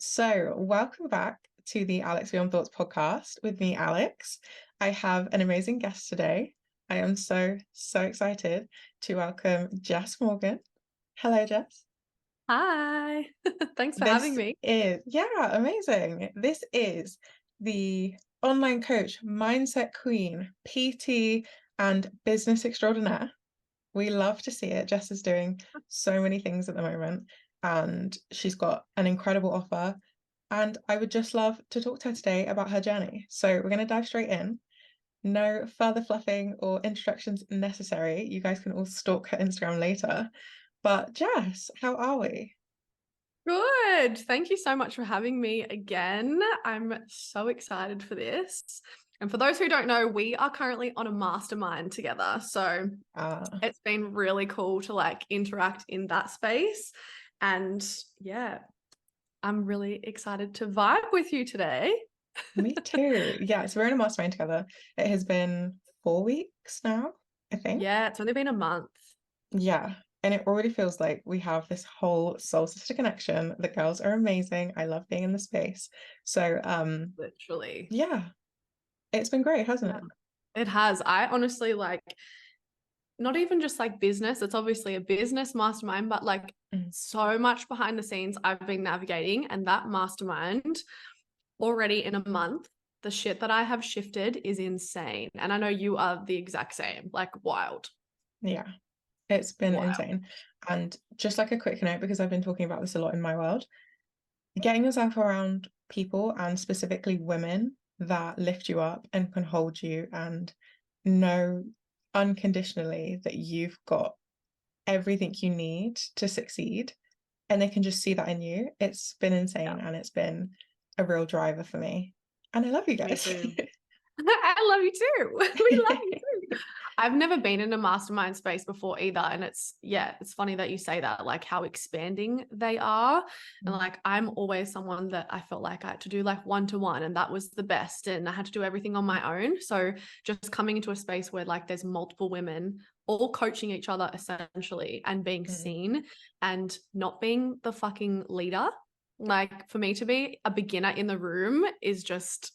So, welcome back to the Alex Beyond Thoughts podcast with me, Alex. I have an amazing guest today. I am so excited to welcome Jess Morgan. Hello, Jess. Hi, thanks for having This me. is, yeah, amazing. This is the online coach, mindset queen, PT, and business extraordinaire. We love to see it. Jess is doing so many things at the moment, and she's got an incredible offer. And I would just love to talk to her today about her journey. So we're going to dive straight in. No further fluffing or introductions necessary. You guys can all stalk her Instagram later. But Jess, how are we? Good. Thank you so much for having me again. I'm so excited for this. And for those who don't know, we are currently on a mastermind together. So Uh, it's been really cool to interact in that space. And yeah, I'm really excited to vibe with you today. Me too. Yeah, so we're in a mastermind together. It has been 4 weeks now, I think. Yeah, it's only been a month. Yeah. And it already feels like we have this whole soul sister connection. The girls are amazing. I love being in the space. So Literally. yeah, it's been great, hasn't Yeah. it? It has. I honestly not even just business, it's obviously a business mastermind, but Mm. so much behind the scenes I've been navigating, and that mastermind already in a month, the shit that I have shifted is insane. And I know you are the exact same, wild. Yeah, it's been Wild. insane. And just like a quick note, because I've been talking about this a lot in my world, getting yourself around people and specifically women that lift you up and can hold you and know unconditionally that you've got everything you need to succeed and they can just see that in you. It's been Yeah, insane and it's been a real driver for me. And I love you me guys. too. I love you too. We love you too. I've never been in a mastermind space before either. And it's funny that you say that, how expanding they are. And I'm always someone that I felt like I had to do one-to-one, and that was the best. And I had to do everything on my own. So just coming into a space where there's multiple women all coaching each other essentially and being Mm, seen and not being the fucking leader. For me to be a beginner in the room is just,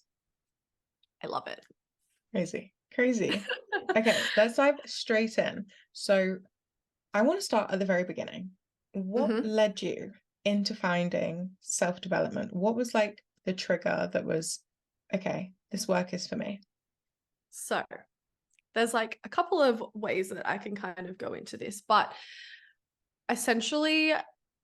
I love it. crazy. Okay, let's dive straight in. So I want to start at the very beginning. What Mhm. led you into finding self-development? What was like the trigger that was, okay, this work is for me? So there's a couple of ways that I can kind of go into this, but essentially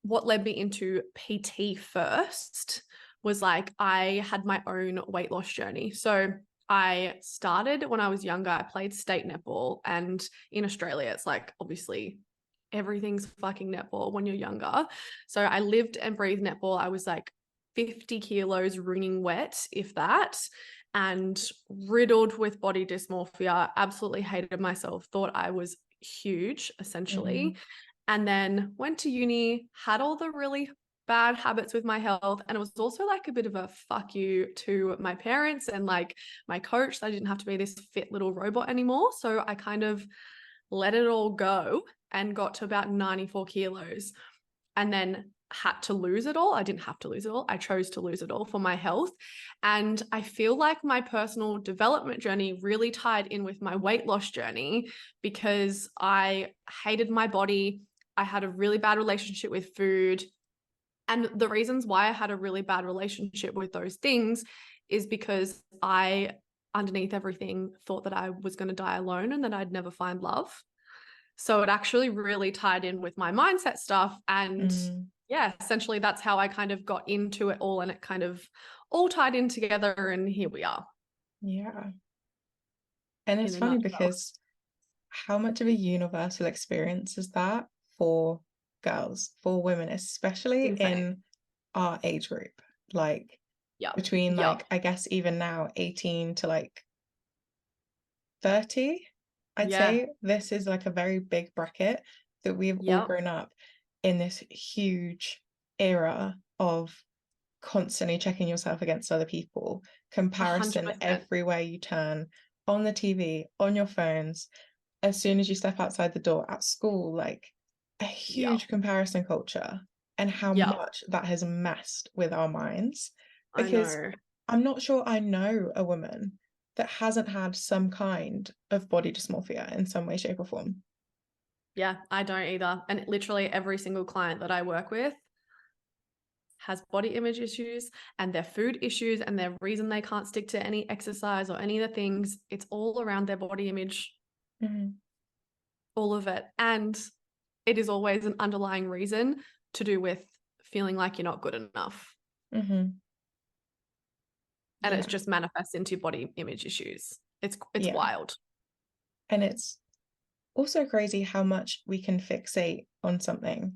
what led me into PT first was I had my own weight loss journey. So I started when I was younger. I played state netball, and in Australia, it's obviously everything's fucking netball when you're younger. So I lived and breathed netball. I was 50 kilos wringing wet, if that, and riddled with body dysmorphia. Absolutely hated myself, thought I was huge, essentially. Mm, And then went to uni, had all the really bad habits with my health. And it was also a bit of a fuck you to my parents and my coach that I didn't have to be this fit little robot anymore. So I kind of let it all go and got to about 94 kilos and then had to lose it all. I didn't have to lose it all. I chose to lose it all for my health. And I feel like my personal development journey really tied in with my weight loss journey because I hated my body. I had a really bad relationship with food. And the reasons why I had a really bad relationship with those things is because I, underneath everything, thought that I was going to die alone and that I'd never find love. So it actually really tied in with my mindset stuff. And mm, yeah, essentially that's how I kind of got into it all, and it kind of all tied in together. And here we are yeah. And in it's a funny nutshell. because how much of a universal experience is that for girls, for women, especially Insane. in our age group? Like Yep. between Yep. I guess even now 18 to 30, I'd Yeah. say this is like a very big bracket that we've all Yep. grown up in this huge era of constantly checking yourself against other people, comparison 100%. everywhere you turn, on the TV, on your phones, as soon as you step outside the door at school, like a Yep. huge comparison culture. and how Yeah, much that has messed with our minds. I Because know. I'm not sure I know a woman that hasn't had some kind of body dysmorphia in some way, shape, or form. Yeah, I don't either. And literally every single client that I work with has body image issues and their food issues and their reason they can't stick to any exercise or any of the things. It's all around their body image, Mm-hmm. all of it. And it is always an underlying reason to do with feeling like you're not good enough. Mm-hmm. And it's Yeah, just manifests into body image issues. It's yeah. wild. And it's also crazy how much we can fixate on something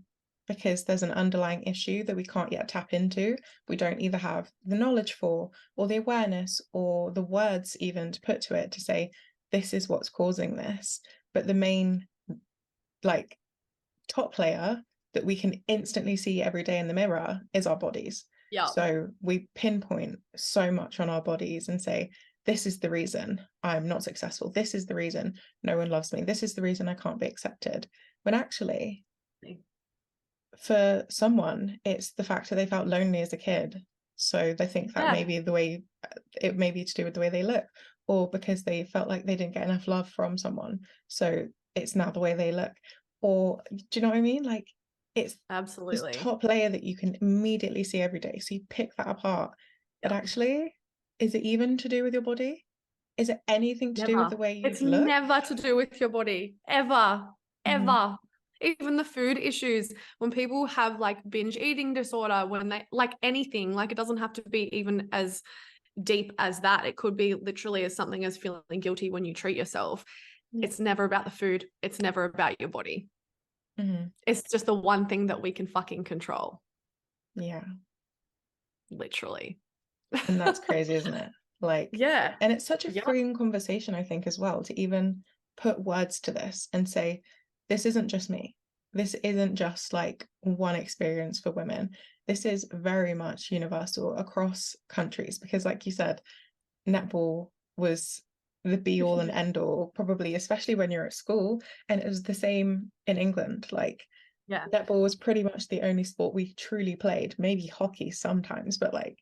because there's an underlying issue that we can't yet tap into. We don't either have the knowledge for, or the awareness, or the words even to put to it to say, this is what's causing this. But the main, like, top layer that we can instantly see every day in the mirror is our bodies. Yeah. So we pinpoint so much on our bodies and say, this is the reason I'm not successful. This is the reason no one loves me. This is the reason I can't be accepted. When actually, for someone, it's the fact that they felt lonely as a kid. So they think that Yeah. maybe the way it may be to do with the way they look, or because they felt like they didn't get enough love from someone. So it's now the way they look. Or do you know what I mean? Like it's this Absolutely. top layer that you can immediately see every day. So you pick that apart. But Yeah. actually, is it even to do with your body? Is it anything to do with Never. the way you It's look? never to do with your body. Ever. Mm-hmm. Ever. Even the food issues, when people have like binge eating disorder, when they like anything, like it doesn't have to be even as deep as that. It could be literally as something as feeling guilty when you treat yourself. Yeah. It's never about the food. It's never about your body. Mm-hmm. It's just the one thing that we can fucking control. Yeah. Literally. And that's crazy, isn't it? Like, Yeah. and it's such a Yep. freeing conversation, I think, as well, to even put words to this and say, this isn't just me. This isn't just like one experience for women. This is very much universal across countries because, like you said, netball was the be all and end all, probably, especially when you're at school. And it was the same in England. Like, Yeah. netball was pretty much the only sport we truly played, maybe hockey sometimes, but like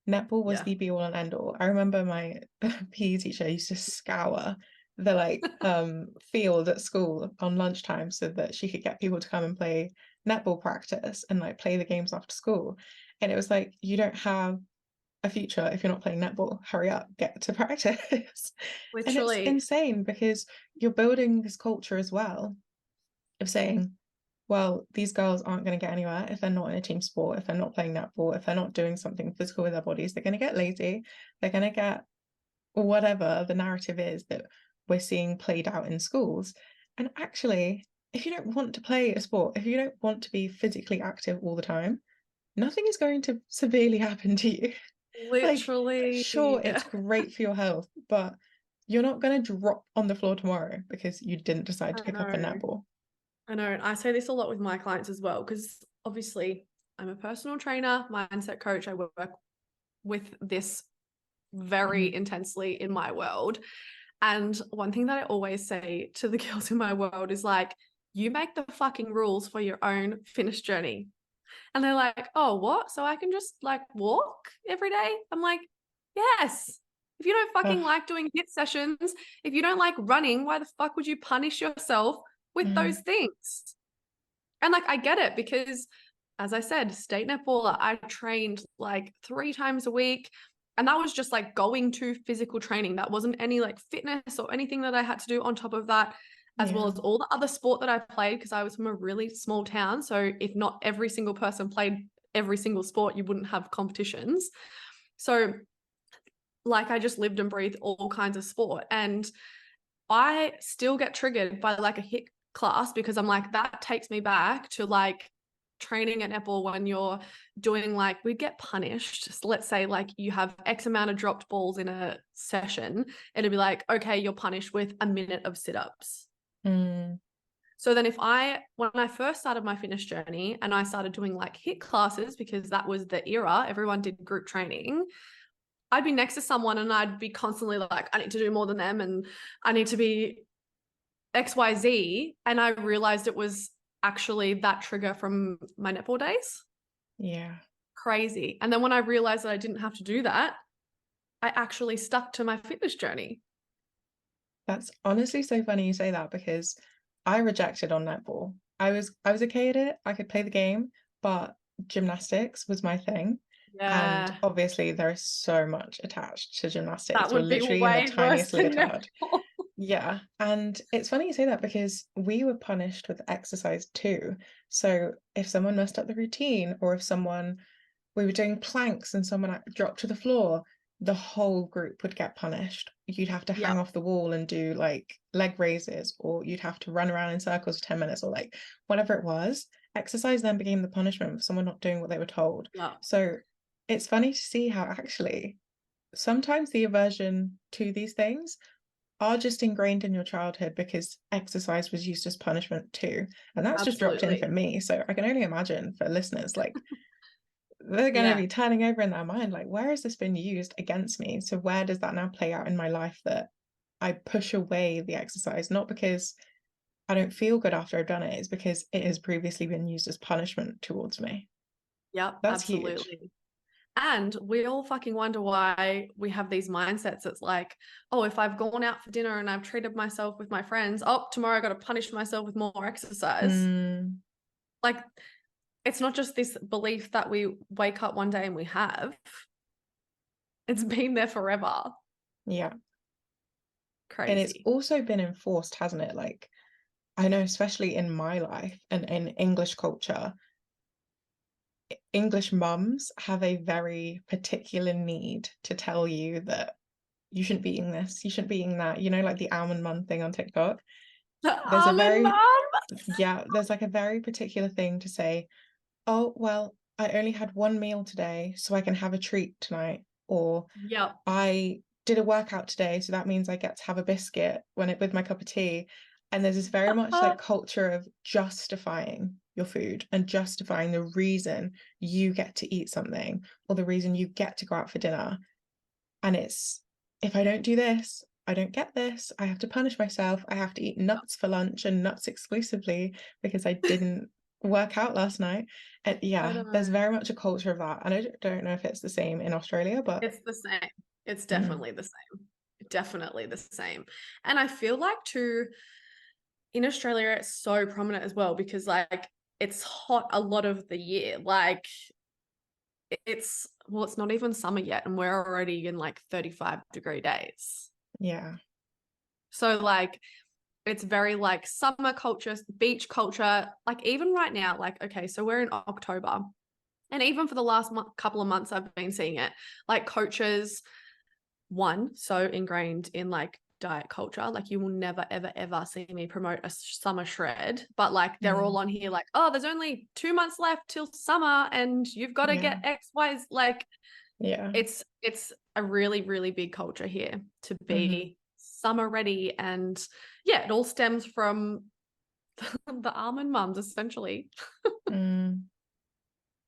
netball was Yeah. the be all and end all. I remember my PE teacher used to scour the field at school on lunchtime so that she could get people to come and play netball practice and like play the games after school. And it was like, you don't have a future if you're not playing netball. Hurry up, get to practice. And it's Literally. insane because you're building this culture as well of saying, well, these girls aren't going to get anywhere if they're not in a team sport, if they're not playing netball, if they're not doing something physical with their bodies. They're going to get lazy. They're going to get whatever the narrative is that we're seeing played out in schools. And actually, if you don't want to play a sport, if you don't want to be physically active all the time, nothing is going to severely happen to you. Like, Literally. sure, it's great for your health, but you're not going to drop on the floor tomorrow because you didn't decide to I pick up a know. netball. I know. And I say this a lot with my clients as well, because obviously I'm a personal trainer, mindset coach. I work with this very Mhm. intensely in my world. And one thing that I always say to the girls in my world is like, you make the fucking rules for your own fitness journey. And they're like, oh, what? So I can just like walk every day? I'm like, yes. If you don't fucking Ugh. like doing HIIT sessions, if you don't like running, why the fuck would you punish yourself with those Mhm. things? And like, I get it because, as I said, state netballer, I trained like 3 times a week. And that was just like going to physical training. That wasn't any like fitness or anything that I had to do on top of that, as well Yeah. as all the other sport that I played because I was from a really small town. So if not every single person played every single sport, you wouldn't have competitions. So like I just lived and breathed all kinds of sport. And I still get triggered by like a HIIT class because I'm like, that takes me back to like training at netball when you're doing like, we'd get punished. So let's say like you have X amount of dropped balls in a session. It'd be like, okay, you're punished with a minute of sit-ups. Mm. So then when I first started my fitness journey and I started doing like HIIT classes, because that was the era, everyone did group training. I'd be next to someone and I'd be constantly like, I need to do more than them and I need to be XYZ. And I realized it was actually that trigger from my netball days. Yeah. Crazy. And then when I realized that I didn't have to do that, I actually stuck to my fitness journey. That's honestly so funny you say that because I rejected on netball. I was okay at it. I could play the game, but gymnastics was my thing. And Yeah, obviously there is so much attached to that gymnastics. You're would be literally in the way worse tiniest than leotard. netball. Yeah. And it's funny you say that because we were punished with exercise too. So if someone messed up the routine or if someone we were doing planks and someone dropped to the floor, the whole group would get punished. You'd have to hang Yep, off the wall and do like leg raises, or you'd have to run around in circles for 10 minutes, or like whatever it was. Exercise then became the punishment for someone not doing what they were told. yep, So it's funny to see how actually sometimes the aversion to these things are just ingrained in your childhood because exercise was used as punishment too. And that's just dropped in for absolutely. me. So I can only imagine for listeners, like they're going to Yeah, be turning over in their mind like, where has this been used against me? So where does that now play out in my life that I push away the exercise, not because I don't feel good after I've done it, it's because it has previously been used as punishment towards me. yep, That's huge. absolutely. And we all fucking wonder why we have these mindsets. It's like, oh, if I've gone out for dinner and I've treated myself with my friends, oh, tomorrow I got to punish myself with more exercise. Mm, Like, it's not just this belief that we wake up one day and we have, it's been there forever. yeah. And it's Crazy. also been enforced, hasn't it? Like, I know, especially in my life and in English culture, English mums have a very particular need to tell you that you shouldn't be eating this, you shouldn't be eating that, like the almond mum thing on TikTok. The There's a almond very, mom. yeah, there's like a very particular thing to say, oh, well, I only had one meal today, so I can have a treat tonight. Or Yep. I did a workout today, so that means I get to have a biscuit with my cup of tea. And there's this very much like culture of justifying your food and justifying the reason you get to eat something or the reason you get to go out for dinner. And it's, if I don't do this, I don't get this. I have to punish myself. I have to eat nuts for lunch and nuts exclusively because I didn't work out last night. And I yeah, there's know. very much a culture of that. And I don't know if it's the same in Australia, but It's the same. It's mm, definitely the same. Definitely the same. And I feel like too, in Australia, it's so prominent as well because like it's hot a lot of the year. Like it's well, it's not even summer yet, and we're already in like 35-degree days. yeah, So like it's very like summer culture, beach culture. Like even right now, like okay, so we're in October. And even for the last couple of months, I've been seeing it. Like coaches, one, so ingrained in like diet culture. Like you will never, ever, ever see me promote a summer shred. But like they're all mm, on here, like, oh, there's only 2 months left till summer, and you've got to yeah, get X, Y. Like yeah, it's a really, really big culture here to hmm be summer ready. And yeah, it all stems from the almond mums, essentially. mm,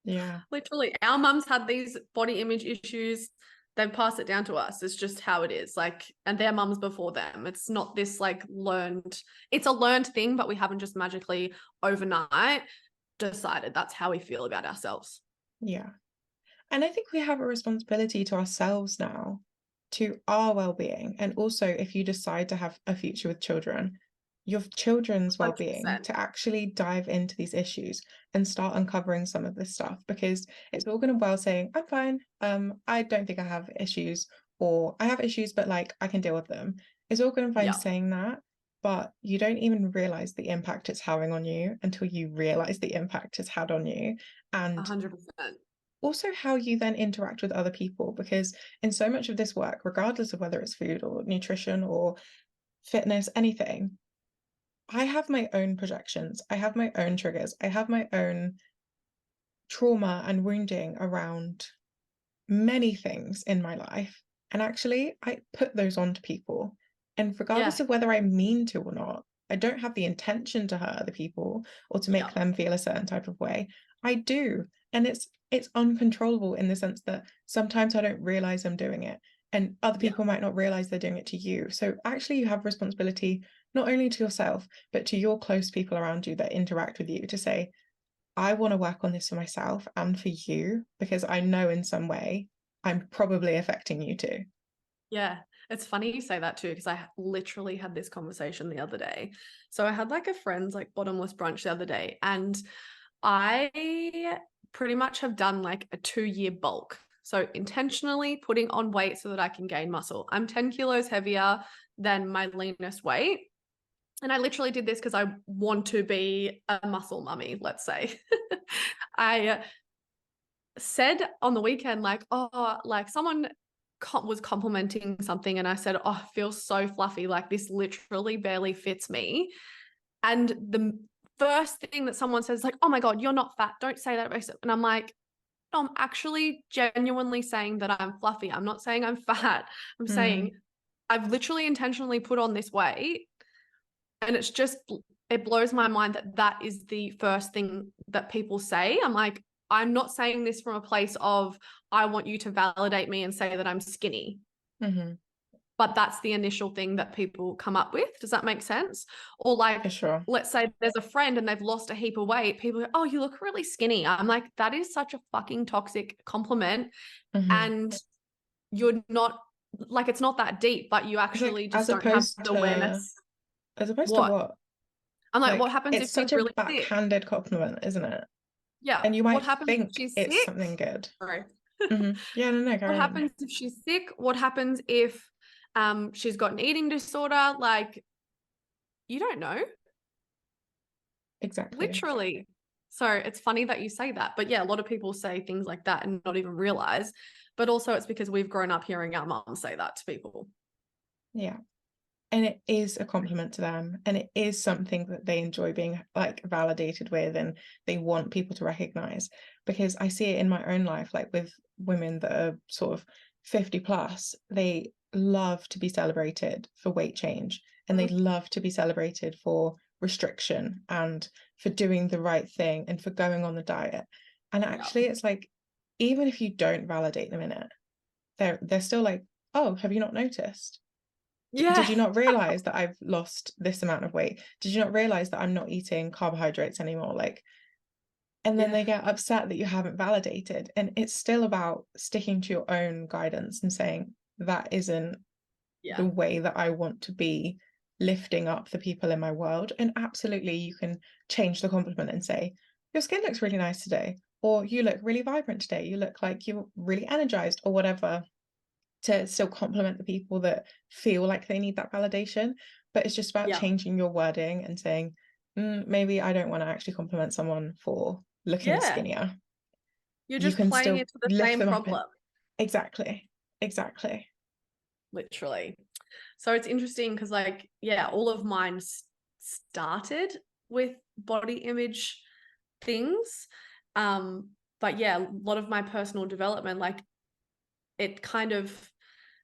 yeah, Literally, our mums had these body image issues. They've passed it down to us. It's just how it is. Like, and their mums before them. It's not this like learned, it's a learned thing, but we haven't just magically overnight decided that's how we feel about ourselves. yeah. And I think we have a responsibility to ourselves now, to our well-being. And also, if you decide to have a future with children, your children's well-being, 100%. to actually dive into these issues and start uncovering some of this stuff. Because it's all going to well saying, I'm fine. I don't think I have issues, or I have issues, but like I can deal with them. It's all going to fine Yeah, saying that, but you don't even realize the impact it's having on you until you realize the impact it's had on you. And 100%. also how you then interact with other people, because in so much of this work, regardless of whether it's food or nutrition or fitness, anything, I have my own projections, I have my own triggers, I have my own trauma and wounding around many things in my life. And actually, I put those onto people. And regardless Yeah, of whether I mean to or not, I don't have the intention to hurt other people or to make yeah, them feel a certain type of way. I do. And it's uncontrollable in the sense that sometimes I don't realize I'm doing it. And other yeah. people might not realize they're doing it to you. So actually you have responsibility not only to yourself, but to your close people around you that interact with you to say, I want to work on this for myself and for you because I know in some way I'm probably affecting you too. Yeah, it's funny you say that too, because I literally had this conversation the other day. So I had like a friend's like bottomless brunch the other day, and I pretty much have done like a 2-year bulk. So intentionally putting on weight so that I can gain muscle. I'm 10 kilos heavier than my leanest weight. And I literally did this because I want to be a muscle mummy, let's say. I said on the weekend, like, oh, like someone was complimenting something, and I said, oh, it feels so fluffy. Like this literally barely fits me. And the first thing that someone says, like, oh my God, you're not fat. Don't say that. And I'm like, no, I'm actually genuinely saying that I'm fluffy. I'm not saying I'm fat. I'm saying Mm, I've literally intentionally put on this weight. And it's just, it blows my mind that that is the first thing that people say. I'm like, I'm not saying this from a place of, I want you to validate me and say that I'm skinny. hmm But that's the initial thing that people come up with. Does that make sense? Or for like, sure. let's say there's a friend and they've lost a heap of weight. People go, oh, you look really skinny. I'm like, that is such a fucking toxic compliment. Hmm And you're not like, it's not that deep, but you It's like actually just don't have the awareness. as opposed to What? what? I'm like, what Like happens it's if she's such a really sick? backhanded compliment, isn't it? Yeah. And you What might happens if think she's it's sick? something good. Sorry. Yeah, no, What carry on. happens if she's sick? What happens if she's got an eating disorder? Like, you don't know. Exactly. Literally. So it's funny that you say that. But yeah, a lot of people say things like that and not even realize. But also it's because we've grown up hearing our moms say that to people. Yeah. And it is a compliment to them, and it is something that they enjoy being like validated with, and they want people to recognize. Because I see it in my own life, like with women that are sort of 50 plus, they love to be celebrated for weight change, and they Mhm. love to be celebrated for restriction and for doing the right thing and for going on the diet. And Yeah. actually it's like, even if you don't validate them in it, they're still like, oh, have you not noticed? Did Yeah. you not realize that I've lost this amount of weight? Did you not realize that I'm not eating carbohydrates anymore? Like, and then Yeah. they get upset that you haven't validated. And it's still about sticking to your own guidance and saying, that isn't Yeah. the way that I want to be lifting up the people in my world. And absolutely, you can change the compliment and say, your skin looks really nice today, or you look really vibrant today. You look like you're really energized, or whatever, to still compliment the people that feel like they need that validation. But it's just about Yeah. changing your wording and saying, maybe I don't want to actually compliment someone for looking Yeah. skinnier. You're You just can playing still into the lift same them up in. problem, Exactly. Exactly. literally. So it's interesting because, like, yeah, all of mine started with body image things. But yeah, a lot of my personal development, like, it kind of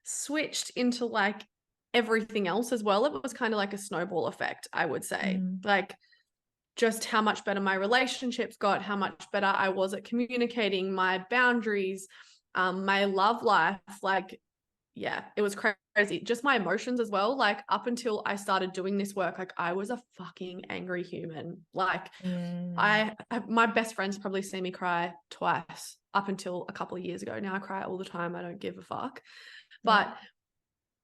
switched into like everything else as well. It was kind of like a snowball effect, I would say. Mm, Like, just how much better my relationships got, how much better I was at communicating, my boundaries, my love life. Like, yeah, it was crazy. Just my emotions as well. Like, up until I started doing this work, like, I was a fucking angry human. Like, mm, my best friends probably see me cry twice up until a couple of years ago. Now I cry all the time. I don't give a fuck, yeah. but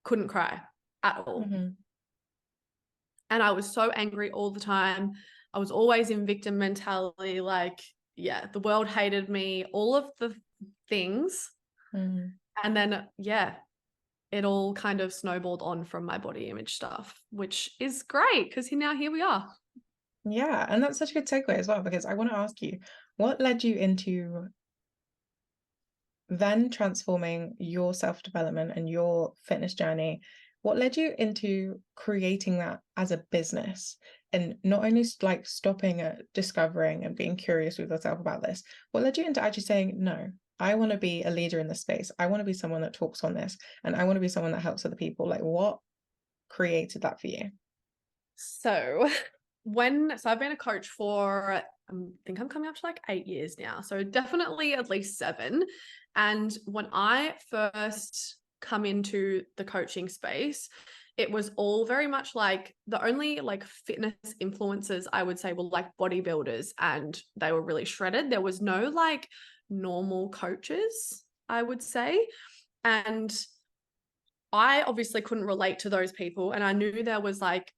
couldn't cry at all. hmm And I was so angry all the time. I was always in victim mentality. Like, yeah, the world hated me, all of the things. mm. And then, yeah, it all kind of snowballed on from my body image stuff, which is great because now here we are. Yeah. And that's such a good segue as well, because I want to ask you, what led you into then transforming your self-development and your fitness journey? What led you into creating that as a business, and not only like stopping at discovering and being curious with yourself about this? What led you into actually saying, no, I want to be a leader in this space, I want to be someone that talks on this, and I want to be someone that helps other people? Like, what created that for you? So so I've been a coach for, I think I'm coming up to like 8 years now. So definitely at least 7. And when I first come into the coaching space, it was all very much like the only like fitness influencers I would say were like bodybuilders, and they were really shredded. There was no like normal coaches, I would say. And I obviously couldn't relate to those people. And I knew there was like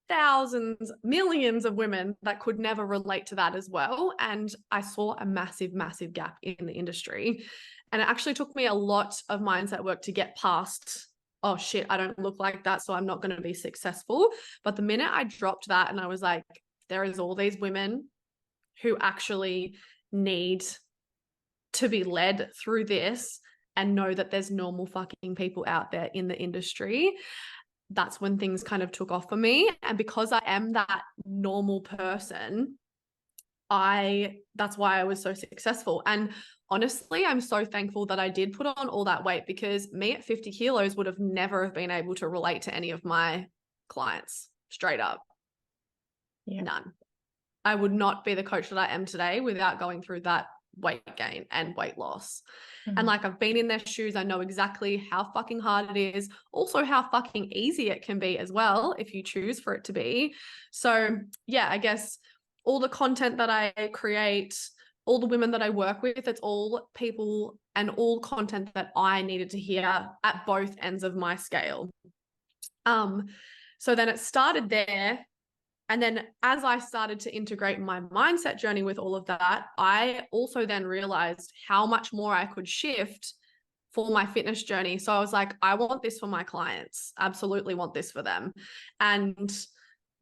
thousands, millions of women that could never relate to that as well. And I saw a massive, massive gap in the industry. And it actually took me a lot of mindset work to get past, oh shit, I don't look like that, so I'm not going to be successful. But the minute I dropped that and I was like, there is all these women who actually need to be led through this and know that there's normal fucking people out there in the industry, that's when things kind of took off for me. And because I am that normal person, that's why I was so successful. And honestly, I'm so thankful that I did put on all that weight, because me at 50 kilos would have never have been able to relate to any of my clients, straight up. Yeah. None. I would not be the coach that I am today without going through that weight gain and weight loss. And like, I've been in their shoes. I know exactly how fucking hard it is. Also how fucking easy it can be as well, if you choose for it to be. So yeah, I guess all the content that I create, all the women that I work with, it's all people and all content that I needed to hear at both ends of my scale. So then it started there. And then as I started to integrate my mindset journey with all of that, I also then realized how much more I could shift for my fitness journey. So I was like, I want this for my clients. Absolutely want this for them. And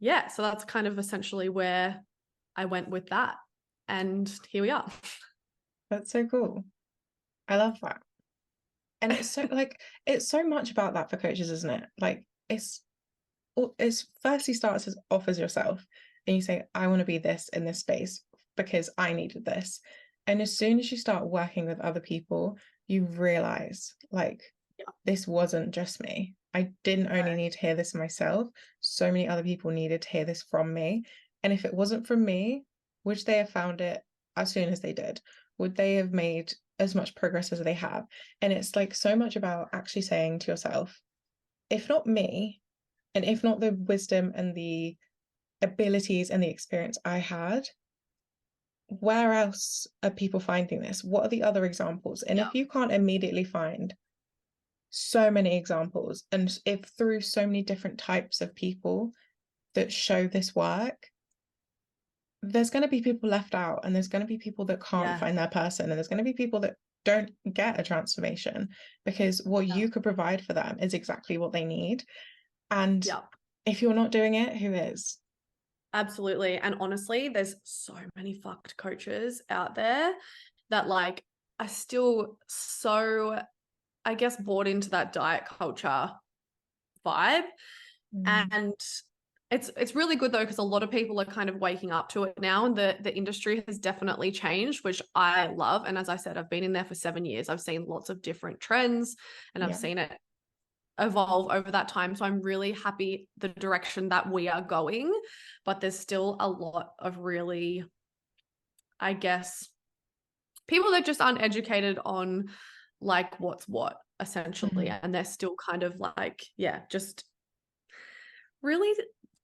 yeah, so that's kind of essentially where I went with that. And here we are. That's so cool. I love that. And it's so like, it's so much about that for coaches, isn't it? Like, it's firstly starts off as yourself, and you say, I want to be this in this space because I needed this. And as soon as you start working with other people, you realize like, this wasn't just me. I didn't only need to hear this myself. So many other people needed to hear this from me. And if it wasn't from me, would they have found it as soon as they did? Would they have made as much progress as they have? And it's like so much about actually saying to yourself, if not me, and if not the wisdom and the abilities and the experience I had, where else are people finding this? What are the other examples? And if you can't immediately find so many examples, and if through so many different types of people that show this work, there's going to be people left out, and there's going to be people that can't find their person, and there's going to be people that don't get a transformation, because what you could provide for them is exactly what they need. And if you're not doing it, who is? Absolutely. And honestly, there's so many fucked coaches out there that like are still so, I guess, bought into that diet culture vibe. And it's really good though, because a lot of people are kind of waking up to it now, and the industry has definitely changed, which I love. And as I said, I've been in there for 7 years. I've seen lots of different trends, and I've seen it evolve over that time. So I'm really happy the direction that we are going, but there's still a lot of really, I guess, people that just aren't educated on like what's what essentially. And they're still kind of like, just really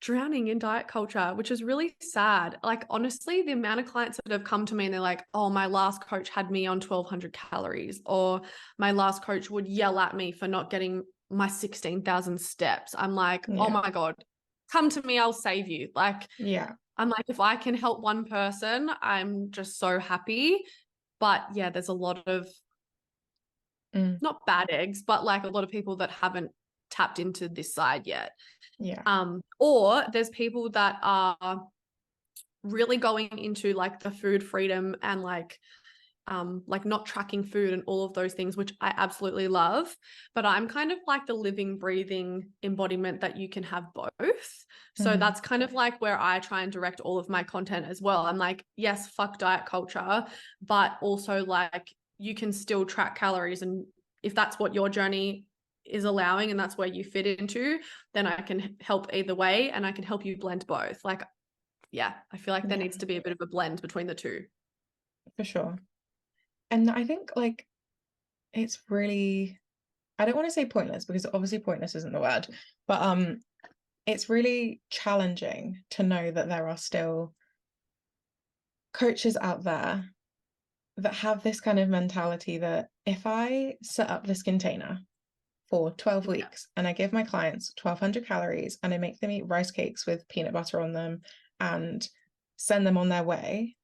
drowning in diet culture, which is really sad. Like, honestly, the amount of clients that have come to me and they're like, oh, my last coach had me on 1,200 calories, or my last coach would yell at me for not getting my 16,000 steps. I'm like, oh my God, come to me, I'll save you. Like, I'm like, if I can help one person, I'm just so happy. But yeah, there's a lot of not bad eggs, but like a lot of people that haven't tapped into this side yet. Or there's people that are really going into like the food freedom and like not tracking food and all of those things, which I absolutely love. But I'm kind of like the living, breathing embodiment that you can have both. So that's kind of like where I try and direct all of my content as well. I'm like, yes, fuck diet culture, but also like you can still track calories. And if that's what your journey is allowing and that's where you fit into, then I can help either way, and I can help you blend both. Like, yeah, I feel like there needs to be a bit of a blend between the two. For sure. And I think like it's really I don't want to say pointless because obviously pointless isn't the word, but it's really challenging to know that there are still coaches out there that have this kind of mentality that if I set up this container for 12 Yeah. weeks and I give my clients 1,200 calories and I make them eat rice cakes with peanut butter on them and send them on their way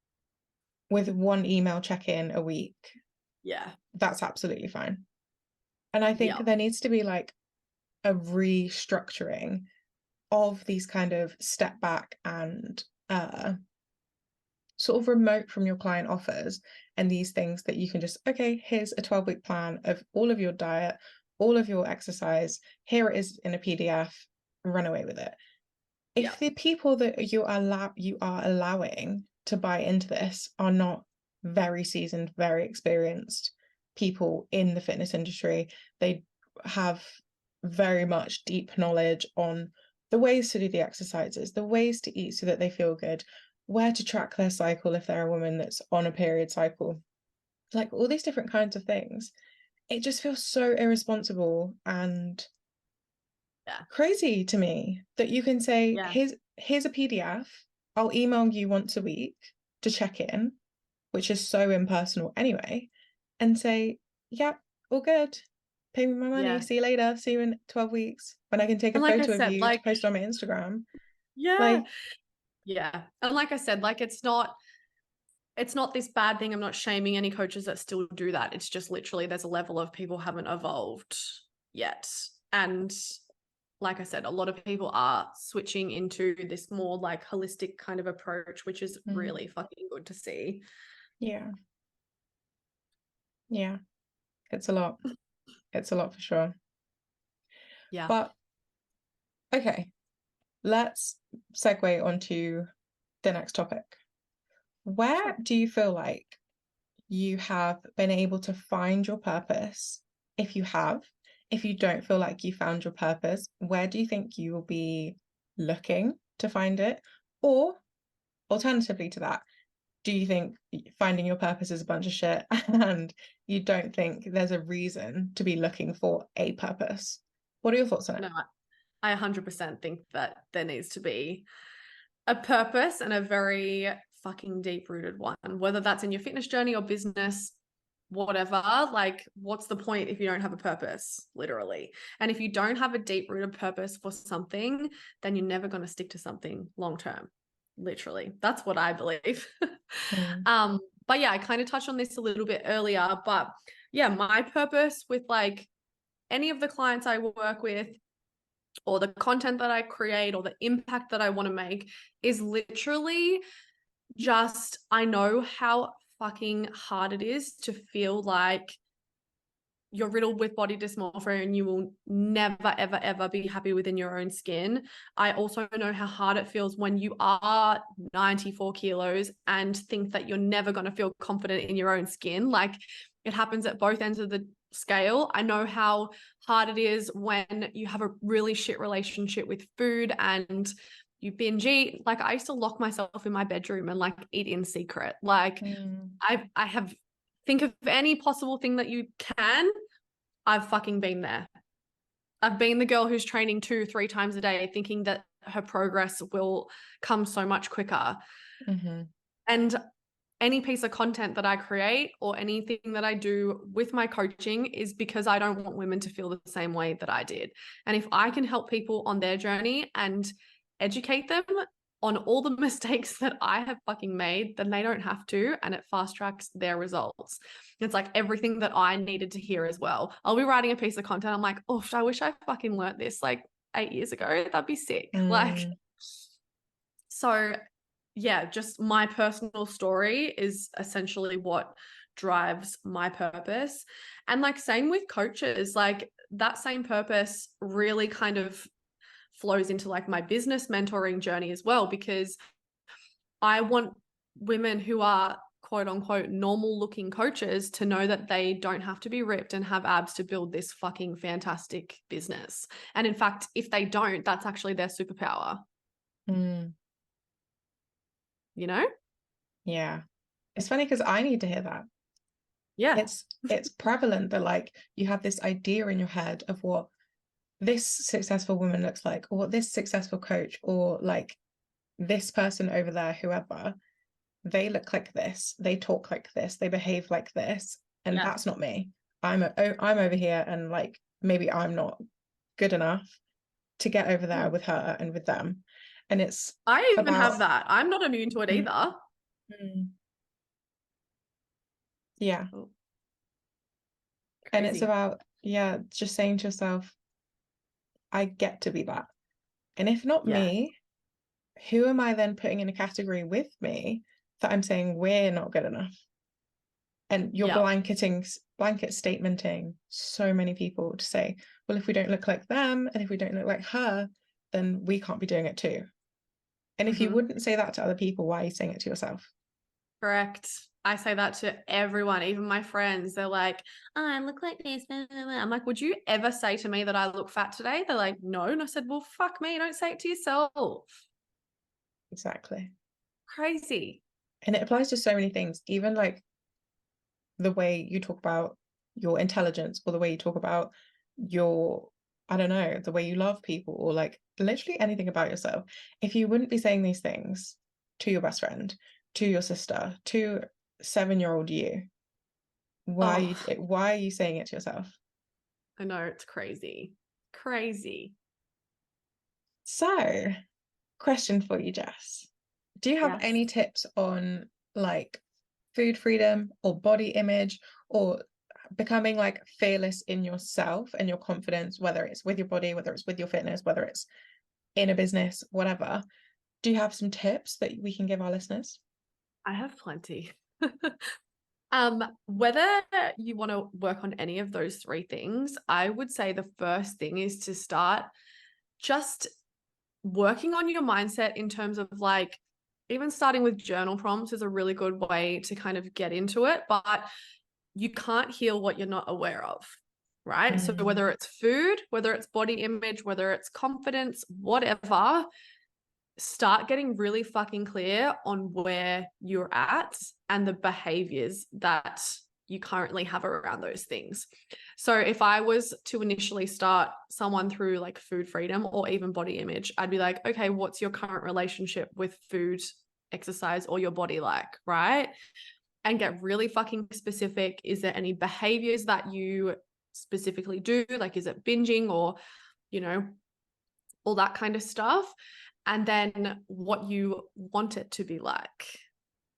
with one email check-in a week, Yeah. that's absolutely fine. And I think Yeah. there needs to be like a restructuring of these kind of step back and sort of remote from your client offers and these things that you can just, okay, here's a 12-week plan of all of your diet, all of your exercise, here it is in a PDF, run away with it. Yeah. If the people that you are allowing to buy into this are not very seasoned, very experienced people in the fitness industry, they have very much deep knowledge on the ways to do the exercises, the ways to eat so that they feel good, where to track their cycle if they're a woman that's on a period cycle, like all these different kinds of things. It just feels so irresponsible and Yeah. crazy to me that you can say, Yeah. here's a PDF, I'll email you once a week to check in, which is so impersonal anyway, and say, yeah, all good. Pay me my money. Yeah. See you later. See you in 12 weeks when I can take a And like I photo of said, you to like, post on my Instagram. yeah. Like, Yeah. And like I said, like it's not this bad thing. I'm not shaming any coaches that still do that. It's just literally there's a level of people haven't evolved yet. And like I said, a lot of people are switching into this more like holistic kind of approach, which is mm, really fucking good to see. yeah, yeah, it's a lot. It's a lot for sure. Yeah. But okay, let's segue onto the next topic. Where Sure. do you feel like you have been able to find your purpose? If you have, if you don't feel like you found your purpose, where do you think you will be looking to find it? Or alternatively to that, do you think finding your purpose is a bunch of shit and you don't think there's a reason to be looking for a purpose? What are your thoughts on it? No, I 100% think that there needs to be a purpose and a very fucking deep rooted one, whether that's in your fitness journey or business, whatever. Like, what's the point if you don't have a purpose, literally? And if you don't have a deep rooted purpose for something, then you're never going to stick to something long term, literally. That's what I believe. Mm, But yeah, I kind of touched on this a little bit earlier, but yeah, my purpose with like any of the clients I work with, or the content that I create, or the impact that I want to make, is literally just, I know how fucking hard it is to feel like you're riddled with body dysmorphia and you will never, ever, ever be happy within your own skin. I also know how hard it feels when you are 94 kilos and think that you're never going to feel confident in your own skin. Like, it happens at both ends of the scale. I know how hard it is when you have a really shit relationship with food and you binge eat. Like, I used to lock myself in my bedroom and like eat in secret. Like, mm, I have, think of any possible thing that you can. I've fucking been there. I've been the girl who's training 2-3 times a day, thinking that her progress will come so much quicker. mm-hmm, And any piece of content that I create or anything that I do with my coaching is because I don't want women to feel the same way that I did. And if I can help people on their journey and educate them on all the mistakes that I have fucking made, then they don't have to, and it fast tracks their results. It's like everything that I needed to hear as well. I'll be writing a piece of content. I'm like, oh, I wish I fucking learned this like 8 years ago. That'd be sick. Like, mm, so yeah, just my personal story is essentially what drives my purpose. And like, same with coaches, like that same purpose really kind of flows into like my business mentoring journey as well, because I want women who are quote unquote normal looking coaches to know that they don't have to be ripped and have abs to build this fucking fantastic business. And in fact, if they don't, that's actually their superpower, mm. you know? Yeah. It's funny because I need to hear that. Yeah. It's prevalent that like you have this idea in your head of what this successful woman looks like, or what this successful coach, or like this person over there, whoever, they look like this, they talk like this, they behave like this, and Yeah. that's not me. I'm over here, and like maybe I'm not good enough to get over there with her and with them. And it's I even about have that. I'm not immune to it mm, either. mm, yeah. Oh, And it's crazy. about, yeah, just saying to yourself, I get to be that. And if not Yeah. me, who am I then putting in a category with me that I'm saying we're not good enough? And you're Yep. blanket statementing so many people to say, well, if we don't look like them and if we don't look like her, then we can't be doing it too. And if you Mm-hmm. wouldn't say that to other people, why are you saying it to yourself? Correct. I say that to everyone, even my friends. They're like, oh, I look like this. I'm like, would you ever say to me that I look fat today? They're like, no. And I said, well, fuck me. Don't say it to yourself. Exactly. Crazy. And it applies to so many things, even like the way you talk about your intelligence, or the way you talk about your, I don't know, the way you love people, or like literally anything about yourself. If you wouldn't be saying these things to your best friend, to your sister, to 7-year-old you, Oh, why are you saying it to yourself? I know. It's crazy. Crazy. So, question for you, Jess. Do you have Yes. any tips on like food freedom or body image, or becoming like fearless in yourself and your confidence, whether it's with your body, whether it's with your fitness, whether it's in a business, whatever? Do you have some tips that we can give our listeners? I have plenty. Whether you want to work on any of those three things, I would say the first thing is to start just working on your mindset in terms of like, even starting with journal prompts is a really good way to kind of get into it, but you can't heal what you're not aware of, right? So Mm, whether it's food, whether it's body image, whether it's confidence, whatever, start getting really fucking clear on where you're at and the behaviors that you currently have around those things. So if I was to initially start someone through like food freedom or even body image, I'd be like, okay, what's your current relationship with food, exercise, or your body like, right? And get really fucking specific. Is there any behaviors that you specifically do? Like, is it binging or, you know, all that kind of stuff? And then what you want it to be like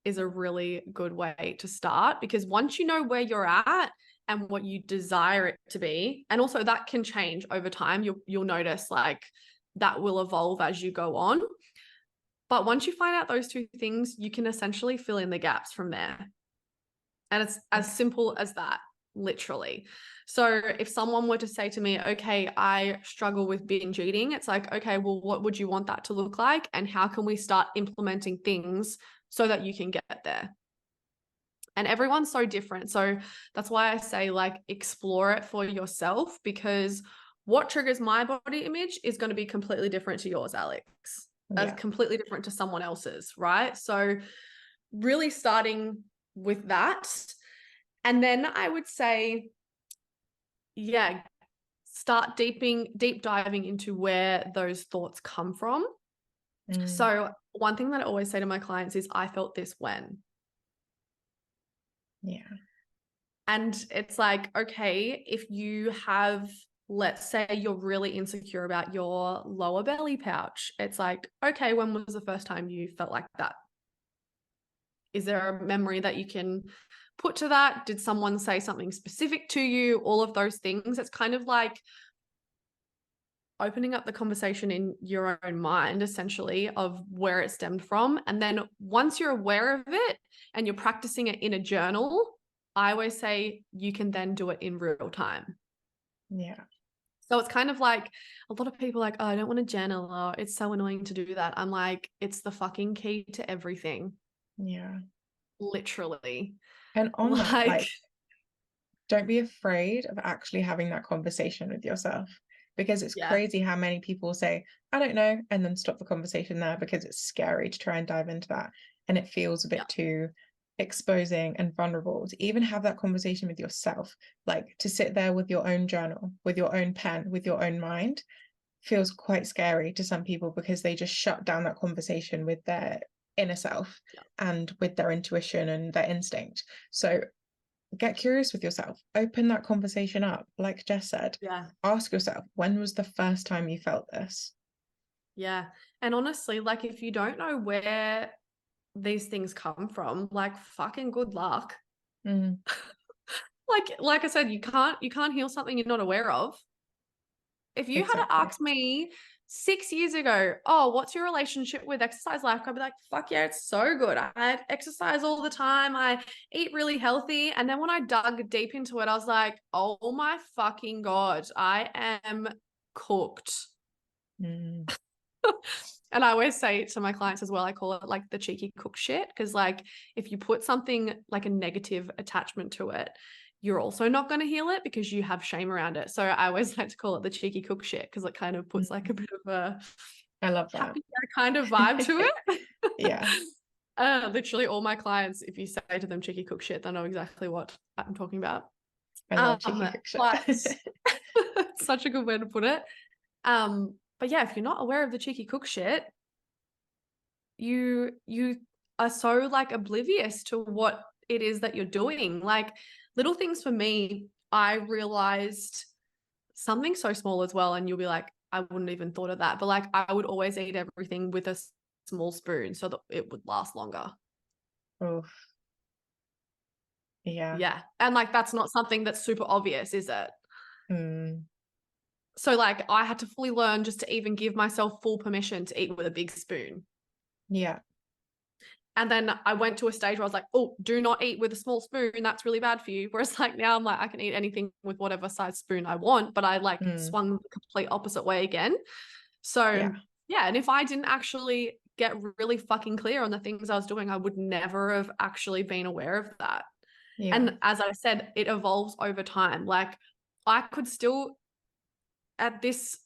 is a really good way to start, because once you know where you're at and what you desire it to be, and also that can change over time, you'll notice like that will evolve as you go on. But once you find out those two things, you can essentially fill in the gaps from there. And it's as simple as that, literally. So if someone were to say to me, okay, I struggle with binge eating, it's like, okay, well, what would you want that to look like? And how can we start implementing things so that you can get there? And everyone's so different. So that's why I say, like, explore it for yourself, because what triggers my body image is going to be completely different to yours, Alex, as yeah. completely different to someone else's, right? So really starting with that. And then I would say, yeah, start deep diving into where those thoughts come from. Mm, So one thing that I always say to my clients is, I felt this when. yeah. And it's like, okay, if you have, let's say you're really insecure about your lower belly pouch, it's like, okay, when was the first time you felt like that? Is there a memory that you can put to that? Did someone say something specific to you? All of those things. It's kind of like opening up the conversation in your own mind, essentially, of where it stemmed from. And then once you're aware of it and you're practicing it in a journal, I always say you can then do it in real time. Yeah. So it's kind of like, a lot of people are like, oh, I don't want to journal. Oh, it's so annoying to do that. I'm like, it's the fucking key to everything. Yeah. Literally. And on that, Like, like, don't be afraid of actually having that conversation with yourself, because it's yeah, crazy how many people say, I don't know, and then stop the conversation there because it's scary to try and dive into that. And it feels a yeah, bit too exposing and vulnerable, to even have that conversation with yourself, like to sit there with your own journal, with your own pen, with your own mind, feels quite scary to some people because they just shut down that conversation with their inner self Yeah. and with their intuition and their instinct. So get curious with yourself, open that conversation up. Like Jess said, Yeah. ask yourself, when was the first time you felt this? Yeah. And honestly, like if you don't know where these things come from, like fucking good luck. Mm, Like I said, you can't heal something you're not aware of. If you had to exactly. ask me 6 years ago, oh, what's your relationship with exercise like? I'd be like, fuck yeah, it's so good. I exercise all the time. I eat really healthy. And then when I dug deep into it, I was like, oh my fucking God, I am cooked. Mm, And I always say to my clients as well, I call it like the cheeky cook shit. Cause like if you put something like a negative attachment to it, you're also not going to heal it because you have shame around it. So I always like to call it the cheeky cook shit because it kind of puts like mm. a bit of a I love that. happy kind of vibe to it. Yeah, Literally all my clients, if you say to them cheeky cook shit, they know exactly what I'm talking about. I love cheeky cook shit. But such a good way to put it. But yeah, if you're not aware of the cheeky cook shit, you are so like oblivious to what it is that you're doing. Like little things for me, I realized something so small as well, and you'll be like, I wouldn't even thought of that. But like I would always eat everything with a small spoon so that it would last longer. Oof. Yeah. Yeah. And like that's not something that's super obvious, is it? Mm, So like I had to fully learn just to even give myself full permission to eat with a big spoon. yeah. And then I went to a stage where I was like, oh, do not eat with a small spoon. That's really bad for you. Whereas like now I'm like, I can eat anything with whatever size spoon I want, but I like Mm, swung the complete opposite way again. So yeah. yeah. And if I didn't actually get really fucking clear on the things I was doing, I would never have actually been aware of that. Yeah. And as I said, it evolves over time. Like I could still, at this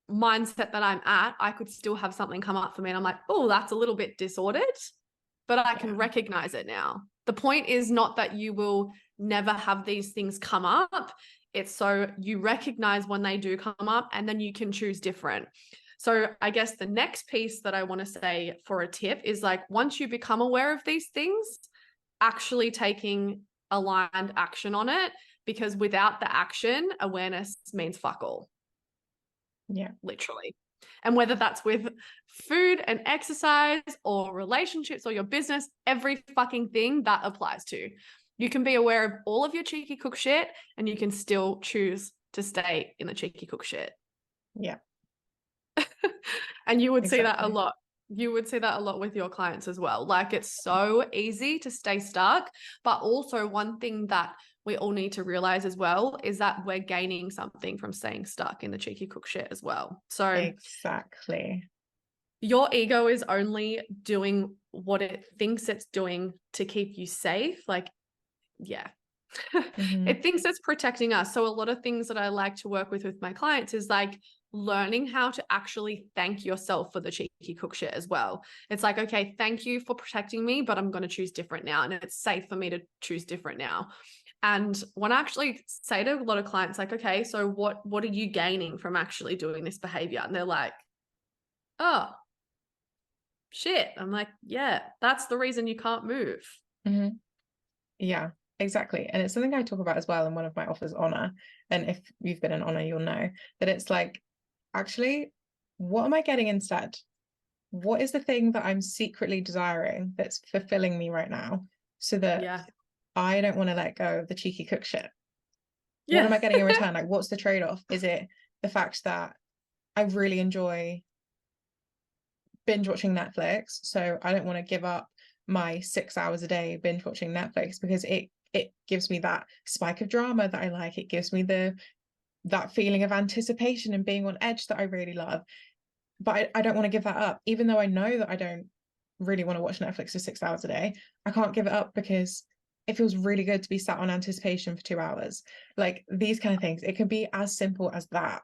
mindset that I'm at, I could still have something come up for me. And I'm like, oh, that's a little bit disordered, but I Yeah. can recognize it now. The point is not that you will never have these things come up. It's so you recognize when they do come up and then you can choose different. So I guess the next piece that I want to say for a tip is like, once you become aware of these things, actually taking aligned action on it, because without the action, awareness means fuck all. Yeah. Literally. And whether that's with food and exercise or relationships or your business, every fucking thing that applies to. You can be aware of all of your cheeky cook shit and you can still choose to stay in the cheeky cook shit. Yeah. And you would see that a Exactly. lot. You would see that a lot with your clients as well. Like it's so easy to stay stuck. But also, one thing that we all need to realize as well is that we're gaining something from staying stuck in the cheeky cook shit as well. So Exactly. your ego is only doing what it thinks it's doing to keep you safe. Like, yeah. Mm-hmm. It thinks it's protecting us. So a lot of things that I like to work with my clients is like learning how to actually thank yourself for the cheeky cook shit as well. It's like, okay, thank you for protecting me, but I'm going to choose different now. And it's safe for me to choose different now. And when I actually say to a lot of clients, like, okay, so what are you gaining from actually doing this behavior? And they're like, oh, shit. I'm like, yeah, that's the reason you can't move. Mm-hmm. Yeah, exactly. And it's something I talk about as well in one of my offers, Honor. And if you've been in Honor, you'll know that it's like, actually, what am I getting instead? What is the thing that I'm secretly desiring that's fulfilling me right now so that Yeah. I don't want to let go of the cheeky cook shit? What Yeah. am I getting in return? Like, what's the trade-off? Is it the fact that I really enjoy binge watching Netflix, so I don't want to give up my 6 hours a day binge watching Netflix because it gives me that spike of drama that I like. It gives me that feeling of anticipation and being on edge that I really love. But I don't want to give that up, even though I know that I don't really want to watch Netflix for 6 hours a day. I can't give it up because it feels really good to be sat on anticipation for 2 hours. Like these kind of things, it can be as simple as that.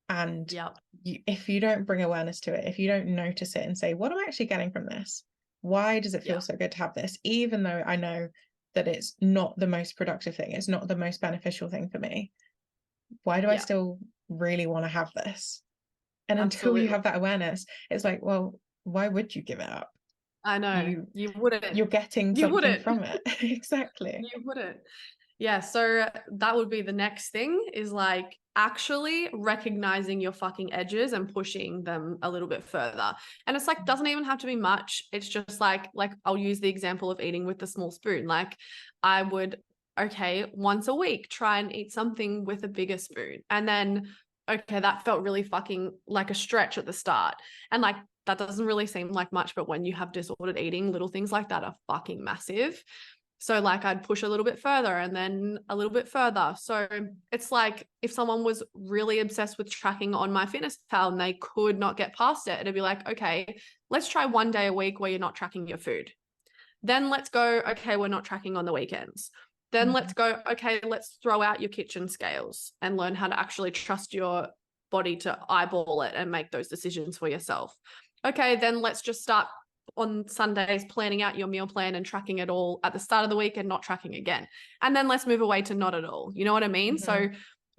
And Yep. if you don't bring awareness to it, if you don't notice it and say, what am I actually getting from this? Why does it Yeah. feel so good to have this? Even though I know that it's not the most productive thing, it's not the most beneficial thing for me. Why do I Yeah. still really want to have this? And until you Absolutely. have that awareness, it's like, well, why would you give it up? I know. You You wouldn't. you're getting You something wouldn't. from it. Exactly. You wouldn't. Yeah, so that would be the next thing, is like actually recognizing your fucking edges and pushing them a little bit further. And it's like, doesn't even have to be much. It's just like I'll use the example of eating with the small spoon. Like I would, okay, once a week, try and eat something with a bigger spoon. And then, okay, that felt really fucking like a stretch at the start. And like, that doesn't really seem like much, but when you have disordered eating, little things like that are fucking massive. So like I'd push a little bit further and then a little bit further. So it's like if someone was really obsessed with tracking on MyFitnessPal and they could not get past it, it'd be like, okay, let's try 1 day a week where you're not tracking your food. Then let's go, okay, we're not tracking on the weekends. Then let's go, okay, let's throw out your kitchen scales and learn how to actually trust your body to eyeball it and make those decisions for yourself. Okay, then let's just start on Sundays planning out your meal plan and tracking it all at the start of the week and not tracking again. And then let's move away to not at all. You know what I mean? So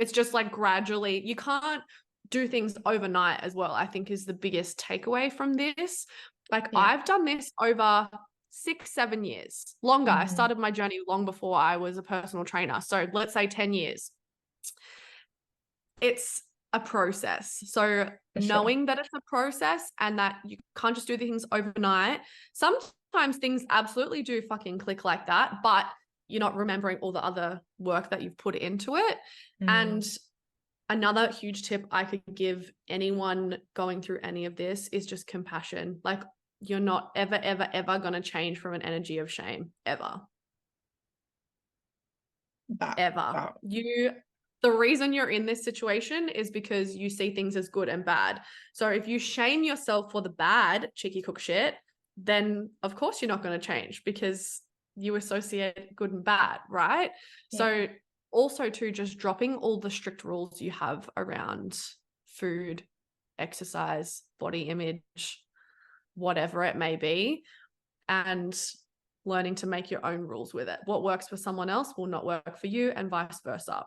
it's just like gradually, you can't do things overnight as well, I think is the biggest takeaway from this. Like Yeah. I've done this over 6-7 years longer. I started my journey long before I was a personal trainer. So let's say 10 years. It's a process. So For sure. knowing that it's a process and that you can't just do things overnight. Sometimes things absolutely do fucking click like that, but you're not remembering all the other work that you've put into it. And another huge tip I could give anyone going through any of this is just compassion. Like you're not ever, ever, ever going to change from an energy of shame, ever. Ever. Wow. The reason you're in this situation is because you see things as good and bad. So if you shame yourself for the bad cheeky cook shit, then of course you're not going to change because you associate good and bad, right? Yeah. So also too, just dropping all the strict rules you have around food, exercise, body image, whatever it may be, and learning to make your own rules with it. What works for someone else will not work for you, and vice versa.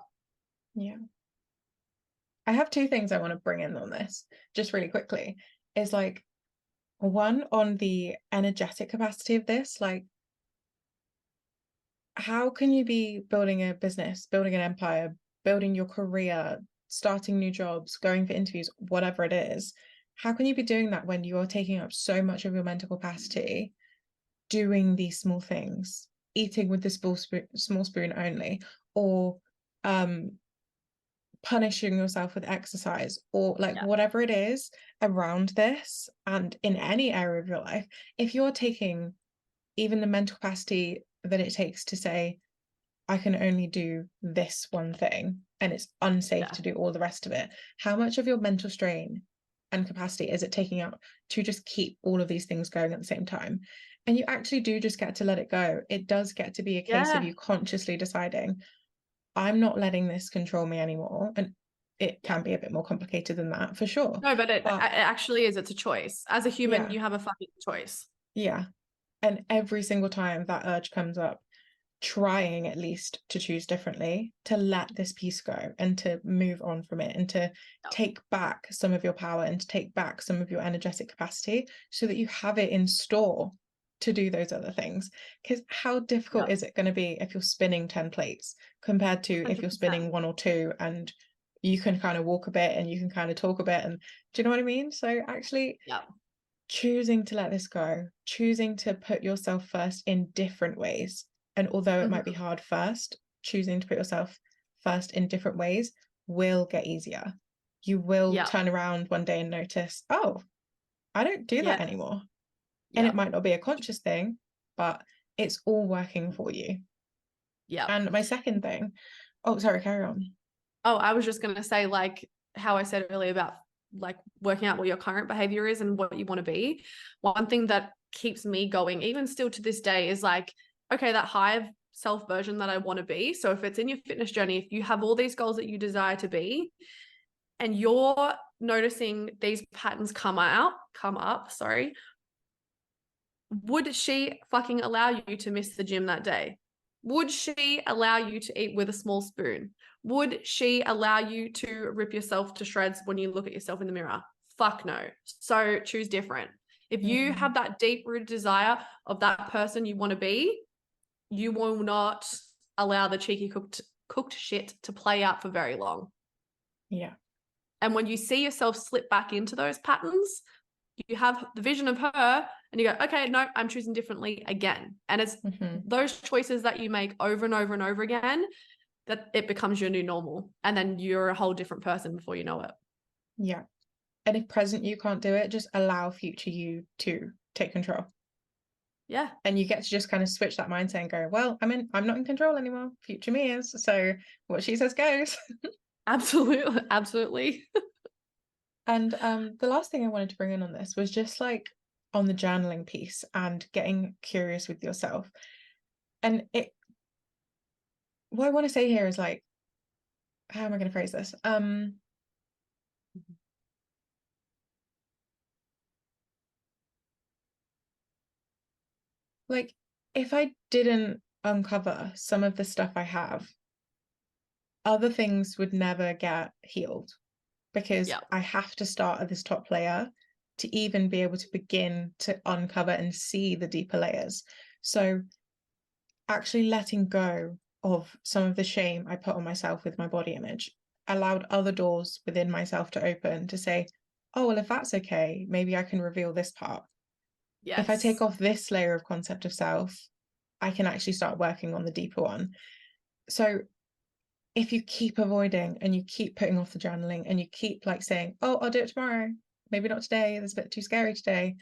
Yeah. I have two things I want to bring in on this, just really quickly. Is like one on the energetic capacity of this, like how can you be building a business, building an empire, building your career, starting new jobs, going for interviews, whatever it is? How can you be doing that when you're taking up so much of your mental capacity doing these small things, eating with the small spoon only, or punishing yourself with exercise, or like whatever it is around this, and in any area of your life, if you're taking even the mental capacity that it takes to say, I can only do this one thing and it's unsafe to do all the rest of it, how much of your mental strain and capacity is it taking up to just keep all of these things going at the same time? And you actually do just get to let it go. It does get to be a case of you consciously deciding, I'm not letting this control me anymore. And it can be a bit more complicated than that, for sure. No, but it actually is. It's a choice. As a human, you have a fucking choice. Yeah. And every single time that urge comes up, trying at least to choose differently, to let this piece go and to move on from it, and to take back some of your power and to take back some of your energetic capacity so that you have it in store to do those other things. Because how difficult is it going to be if you're spinning 10 plates compared to 100%. if you're spinning one or two and you can kind of walk a bit and you can kind of talk a bit, and do you know what I mean? So actually choosing to let this go, choosing to put yourself first in different ways, and although it might be hard first, choosing to put yourself first in different ways will get easier. You will turn around one day and notice, oh, I don't do that anymore. And it might not be a conscious thing, but it's all working for you. Yeah. And my second thing, oh, sorry, carry on. Oh, I was just going to say, like how I said earlier about like working out what your current behavior is and what you want to be. One thing that keeps me going, even still to this day, is like, okay, that higher self version that I want to be. So if it's in your fitness journey, if you have all these goals that you desire to be, and you're noticing these patterns come up, sorry, Would she fucking allow you to miss the gym that day? Would she allow you to eat with a small spoon? Would she allow you to rip yourself to shreds when you look at yourself in the mirror? Fuck no. So choose different. If you Mm, have that deep-rooted desire of that person you want to be, you will not allow the cheeky cooked shit to play out for very long. yeah. And when you see yourself slip back into those patterns, you have the vision of her and you go, okay, no, I'm choosing differently again. And it's those choices that you make over and over and over again that it becomes your new normal. And then you're a whole different person before you know it. Yeah. And if present you can't do it, just allow future you to take control. Yeah. And you get to just kind of switch that mindset and go, well, I'm not in control anymore. Future me is. So what she says goes. Absolutely. Absolutely. And the last thing I wanted to bring in on this was just like on the journaling piece and getting curious with yourself. And what I want to say here is like, how am I going to phrase this? Like if I didn't uncover some of the stuff I have, other things would never get healed because Yeah. I have to start at this top layer to even be able to begin to uncover and see the deeper layers. So actually letting go of some of the shame I put on myself with my body image allowed other doors within myself to open to say, oh, well, if that's okay, maybe I can reveal this part. If I take Yes. off this layer of concept of self, I can actually start working on the deeper one. So if you keep avoiding and you keep putting off the journaling and you keep like saying, oh, I'll do it tomorrow, maybe not today, it's a bit too scary today,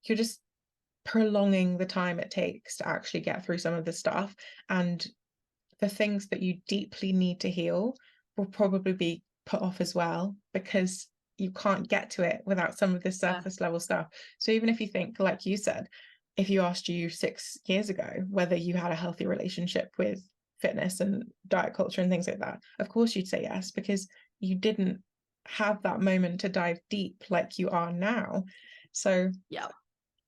you're just prolonging the time it takes to actually get through some of the stuff. And the things that you deeply need to heal will probably be put off as well because you can't get to it without some of this surface level stuff. So even if you think, like you said, if you asked you 6 years ago whether you had a healthy relationship with fitness and diet culture and things like that, of course you'd say yes, because you didn't have that moment to dive deep like you are now. So Yeah.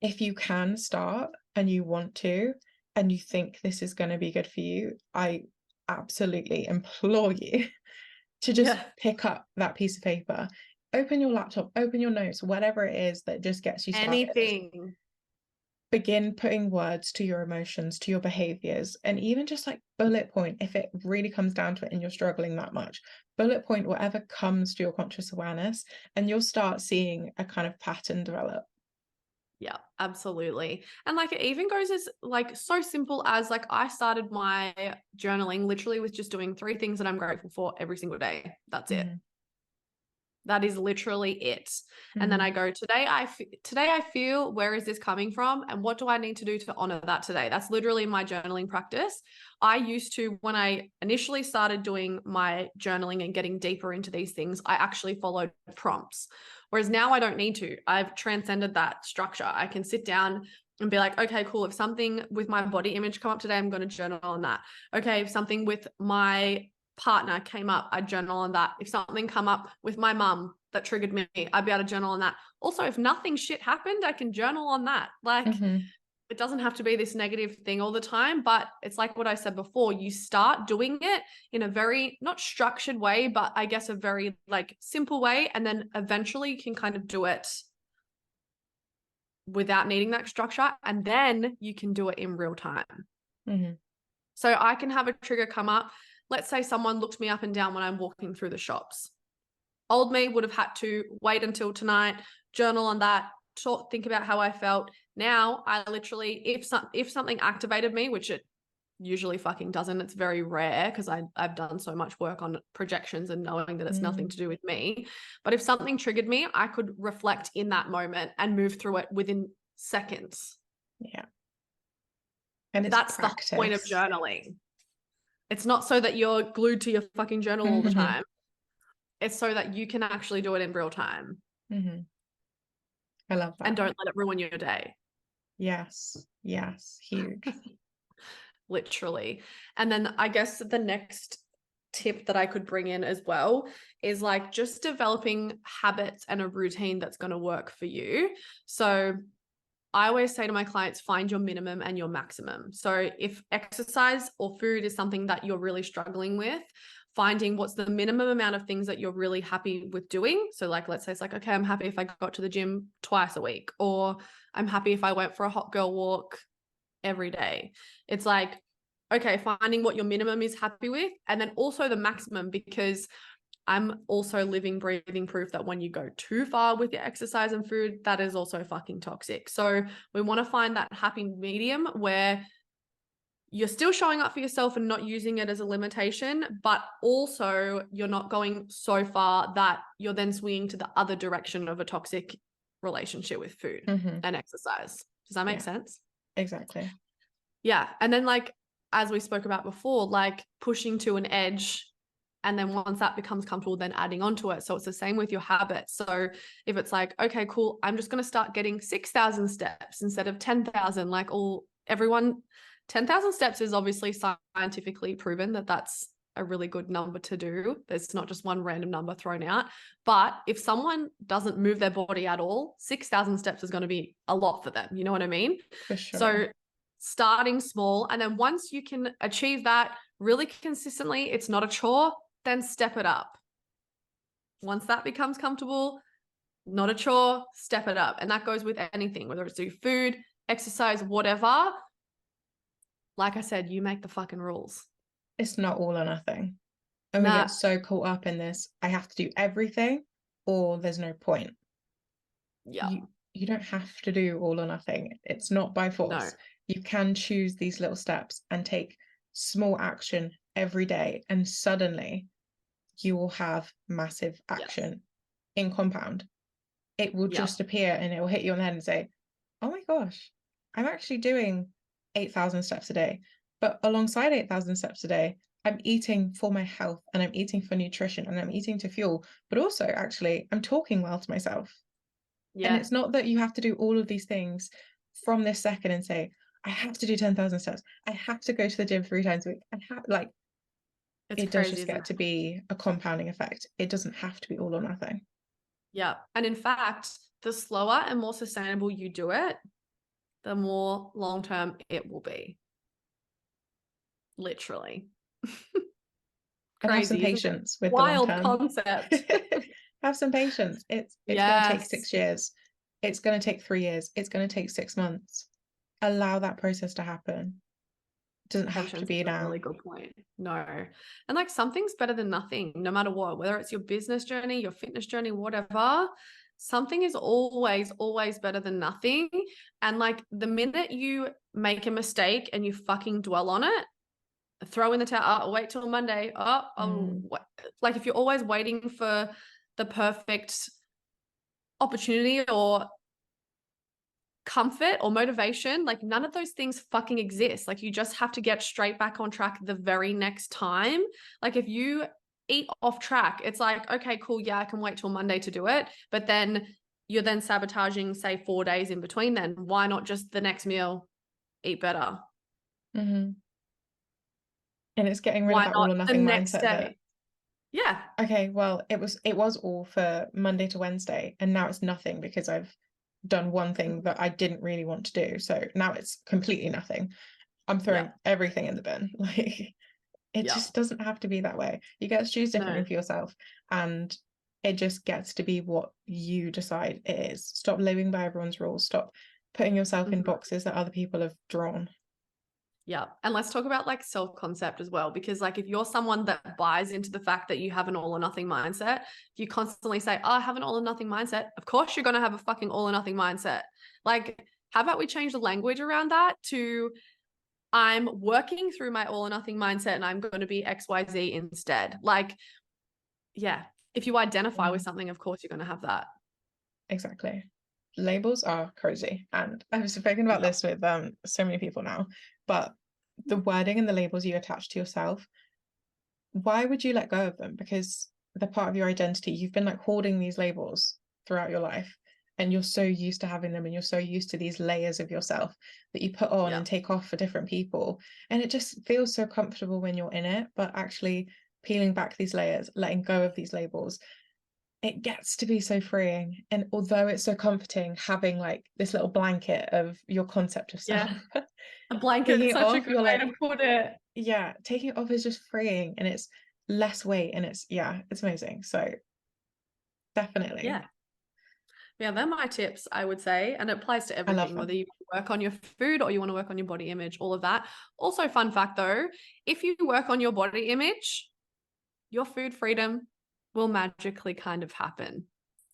if you can start and you want to, and you think this is going to be good for you, I absolutely implore you to just Yeah. pick up that piece of paper, open your laptop, open your notes, whatever it is that just gets you started. Anything. Begin putting words to your emotions, to your behaviors, and even just like bullet point, if it really comes down to it and you're struggling that much, bullet point whatever comes to your conscious awareness, and you'll start seeing a kind of pattern develop. Yeah, absolutely. And like it even goes as like so simple as like I started my journaling literally with just doing 3 things that I'm grateful for every single day. That's it. Mm-hmm. That is literally it. And then Mm-hmm. I go, today I feel, where is this coming from? And what do I need to do to honor that today? That's literally my journaling practice. I used to, when I initially started doing my journaling and getting deeper into these things, I actually followed prompts. Whereas now I don't need to. I've transcended that structure. I can sit down and be like, okay, cool. If something with my body image come up today, I'm going to journal on that. Okay, if something with my partner came up, I'd journal on that. If something come up with my mum that triggered me, I'd be able to journal on that. Also, if nothing shit happened, I can journal on that. Like, Mm-hmm. it doesn't have to be this negative thing all the time, but it's like what I said before, you start doing it in a very not structured way, but I guess a very like simple way. And then eventually you can kind of do it without needing that structure. And then you can do it in real time. Mm-hmm. So I can have a trigger come up. Let's say someone looked me up and down when I'm walking through the shops. Old me would have had to wait until tonight, journal on that, think about how I felt. Now I literally, if something activated me, which it usually fucking doesn't, it's very rare because I've done so much work on projections and knowing that it's nothing to do with me. But if something triggered me, I could reflect in that moment and move through it within seconds. Yeah. And it's That's the whole point of practice. journaling. It's not so that you're glued to your fucking journal all the Mm-hmm. time. It's so that you can actually do it in real time Mm-hmm. I love and that. don't let it ruin your day, Yes. Yes. Huge. literally. And then I guess the next tip that I could bring in as well is like just developing habits and a routine that's going to work for you. So I always say to my clients, find your minimum and your maximum. So if exercise or food is something that you're really struggling with, finding what's the minimum amount of things that you're really happy with doing. So like, let's say it's like, okay, I'm happy if I got to the gym twice a week, or I'm happy if I went for a hot girl walk every day. It's like, okay, finding what your minimum is happy with, and then also the maximum, because I'm also living, breathing proof that when you go too far with your exercise and food, that is also fucking toxic. So we want to find that happy medium where you're still showing up for yourself and not using it as a limitation, but also you're not going so far that you're then swinging to the other direction of a toxic relationship with food and exercise. Does that make sense? Exactly. Yeah. And then like, as we spoke about before, like pushing to an edge, and then once that becomes comfortable, then adding on to it. So it's the same with your habits. So if it's like, okay, cool, I'm just going to start getting 6,000 steps instead of 10,000, like everyone, 10,000 steps is obviously scientifically proven that that's a really good number to do. There's not just one random number thrown out. But if someone doesn't move their body at all, 6,000 steps is going to be a lot for them. You know what I mean? For sure. So starting small, and then once you can achieve that really consistently, it's not a chore, then step it up. Once that becomes comfortable, not a chore, step it up. And that goes with anything, whether it's do food, exercise, whatever. Like I said, you make the fucking rules. It's not all or nothing. And we get so caught up in this, I have to do everything or there's no point. Yeah. You don't have to do all or nothing. It's not by force. No. You can choose these little steps and take small action every day, and suddenly you will have massive action in compound. It will just appear and it will hit you on the head and say, oh my gosh, I'm actually doing 8,000 steps a day. But alongside 8,000 steps a day, I'm eating for my health, and I'm eating for nutrition, and I'm eating to fuel, but also actually I'm talking well to myself. Yeah. And it's not that you have to do all of these things from this second and say, I have to do 10,000 steps. I have to go to the gym 3 times a week. It does just get to be a compounding effect. It doesn't have to be all or nothing. Yeah. And in fact, the slower and more sustainable you do it, the more long-term it will be. Literally. And have some Crazy, patience with the long wild term. concept. Have some patience. It's going to take 6 years. It's going to take 3 years. It's going to take 6 months. Allow that process to happen. It doesn't have to be now. A really good point. No. And like, something's better than nothing, no matter what, whether it's your business journey, your fitness journey, whatever. Something is always, always better than nothing. And like, the minute you make a mistake and you fucking dwell on it, throw in the towel, I'll wait till Monday. Like, if you're always waiting for the perfect opportunity or comfort or motivation, like none of those things fucking exist. Like, you just have to get straight back on track the very next time. Like, if you eat off track, it's like, okay, cool, yeah, I can wait till Monday to do it, but then you're then sabotaging, say, 4 days in between. Then why not just the next meal eat better? And it's getting rid of that all or nothing mindset that, yeah, okay, well, it was all for Monday to Wednesday, and now it's nothing because I've done one thing that I didn't really want to do. So now it's completely nothing. I'm throwing everything in the bin. Like, it just doesn't have to be that way. You get to choose differently for yourself, and it just gets to be what you decide it is. Stop living by everyone's rules. Stop putting yourself in boxes that other people have drawn. Yeah. And let's talk about like self-concept as well, because like, if you're someone that buys into the fact that you have an all or nothing mindset, if you constantly say, oh, I have an all or nothing mindset, of course you're going to have a fucking all or nothing mindset. Like, how about we change the language around that to, I'm working through my all or nothing mindset and I'm going to be XYZ instead. Like, yeah, if you identify with something, of course you're going to have that. Exactly. Labels are crazy, and I've spoken about this with so many people now, but the wording and the labels you attach to yourself, why would you let go of them? Because they're part of your identity. You've been like hoarding these labels throughout your life, and you're so used to having them, and you're so used to these layers of yourself that you put on and take off for different people, and it just feels so comfortable when you're in it. But actually peeling back these layers, letting go of these labels, it gets to be so freeing. And although it's so comforting having like this little blanket of your concept of self, Yeah. A blanket's taking it such a off, good you're way like, to put it. yeah, taking it off is just freeing and it's less weight and it's, yeah, it's amazing. So definitely. Yeah. Yeah, they're my tips, I would say. And it applies to I love everything, whether them. you work on your food or you want to work on your body image, all of that. Also, fun fact though, if you work on your body image, your food freedom will magically kind of happen.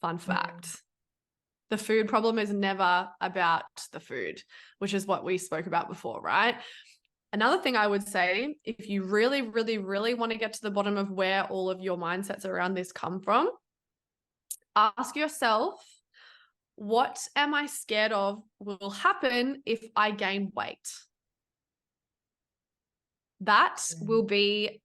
Fun Mm. fact. The food problem is never about the food, which is what we spoke about before, right? Another thing I would say, if you really, really, really want to get to the bottom of where all of your mindsets around this come from, ask yourself, what am I scared of will happen if I gain weight? That will Mm. be,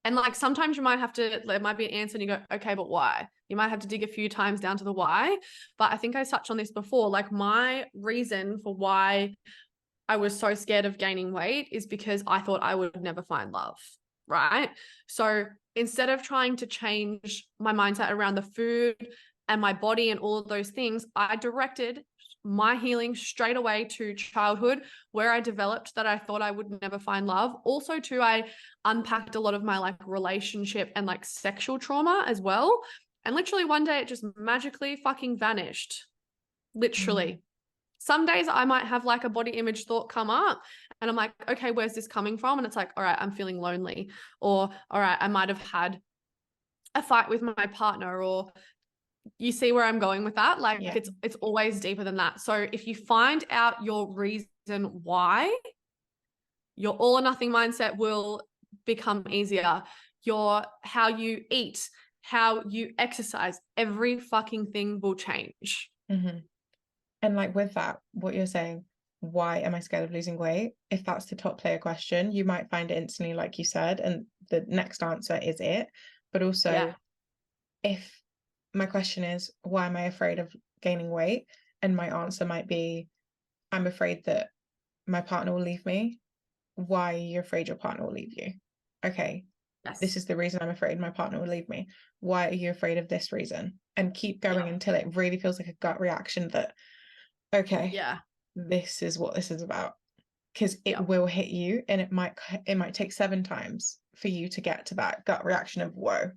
and like sometimes you might have to, there might be an answer and you go, okay, but why? You might have to dig a few times down to the why. But I think I touched on this before. Like my reason for why I was so scared of gaining weight is because I thought I would never find love, right? So instead of trying to change my mindset around the food and my body and all of those things, I directed my healing straight away to childhood, where I developed that I thought I would never find love. Also, too, I unpacked a lot of my like relationship and like sexual trauma as well. And literally one day it just magically fucking vanished. Mm. Literally. Some days I might have like a body image thought come up and I'm like, okay, where's this coming from? And it's like, all right, I'm feeling lonely. Or, all right, I might have had a fight with my partner, or you see where I'm going with that? Like Yeah. it's always deeper than that. So if you find out your reason why, your all or nothing mindset will become easier. Your how you eat, how you exercise, every fucking thing will change. Hmm. And like with that, what you're saying, why am I scared of losing weight? If that's the top player question, you might find it instantly, like you said, and the next answer is it. But also, Yeah. if my question is, why am I afraid of gaining weight? And my answer might be, I'm afraid that my partner will leave me. Why are you afraid your partner will leave you? Okay, this Yes. is the reason I'm afraid my partner will leave me. Why are you afraid of this reason? And keep going Yeah. until it really feels like a gut reaction that, okay, Yeah. this is what this is about. Because it Yeah. will hit you and it might take 7 times for you to get to that gut reaction of, whoa,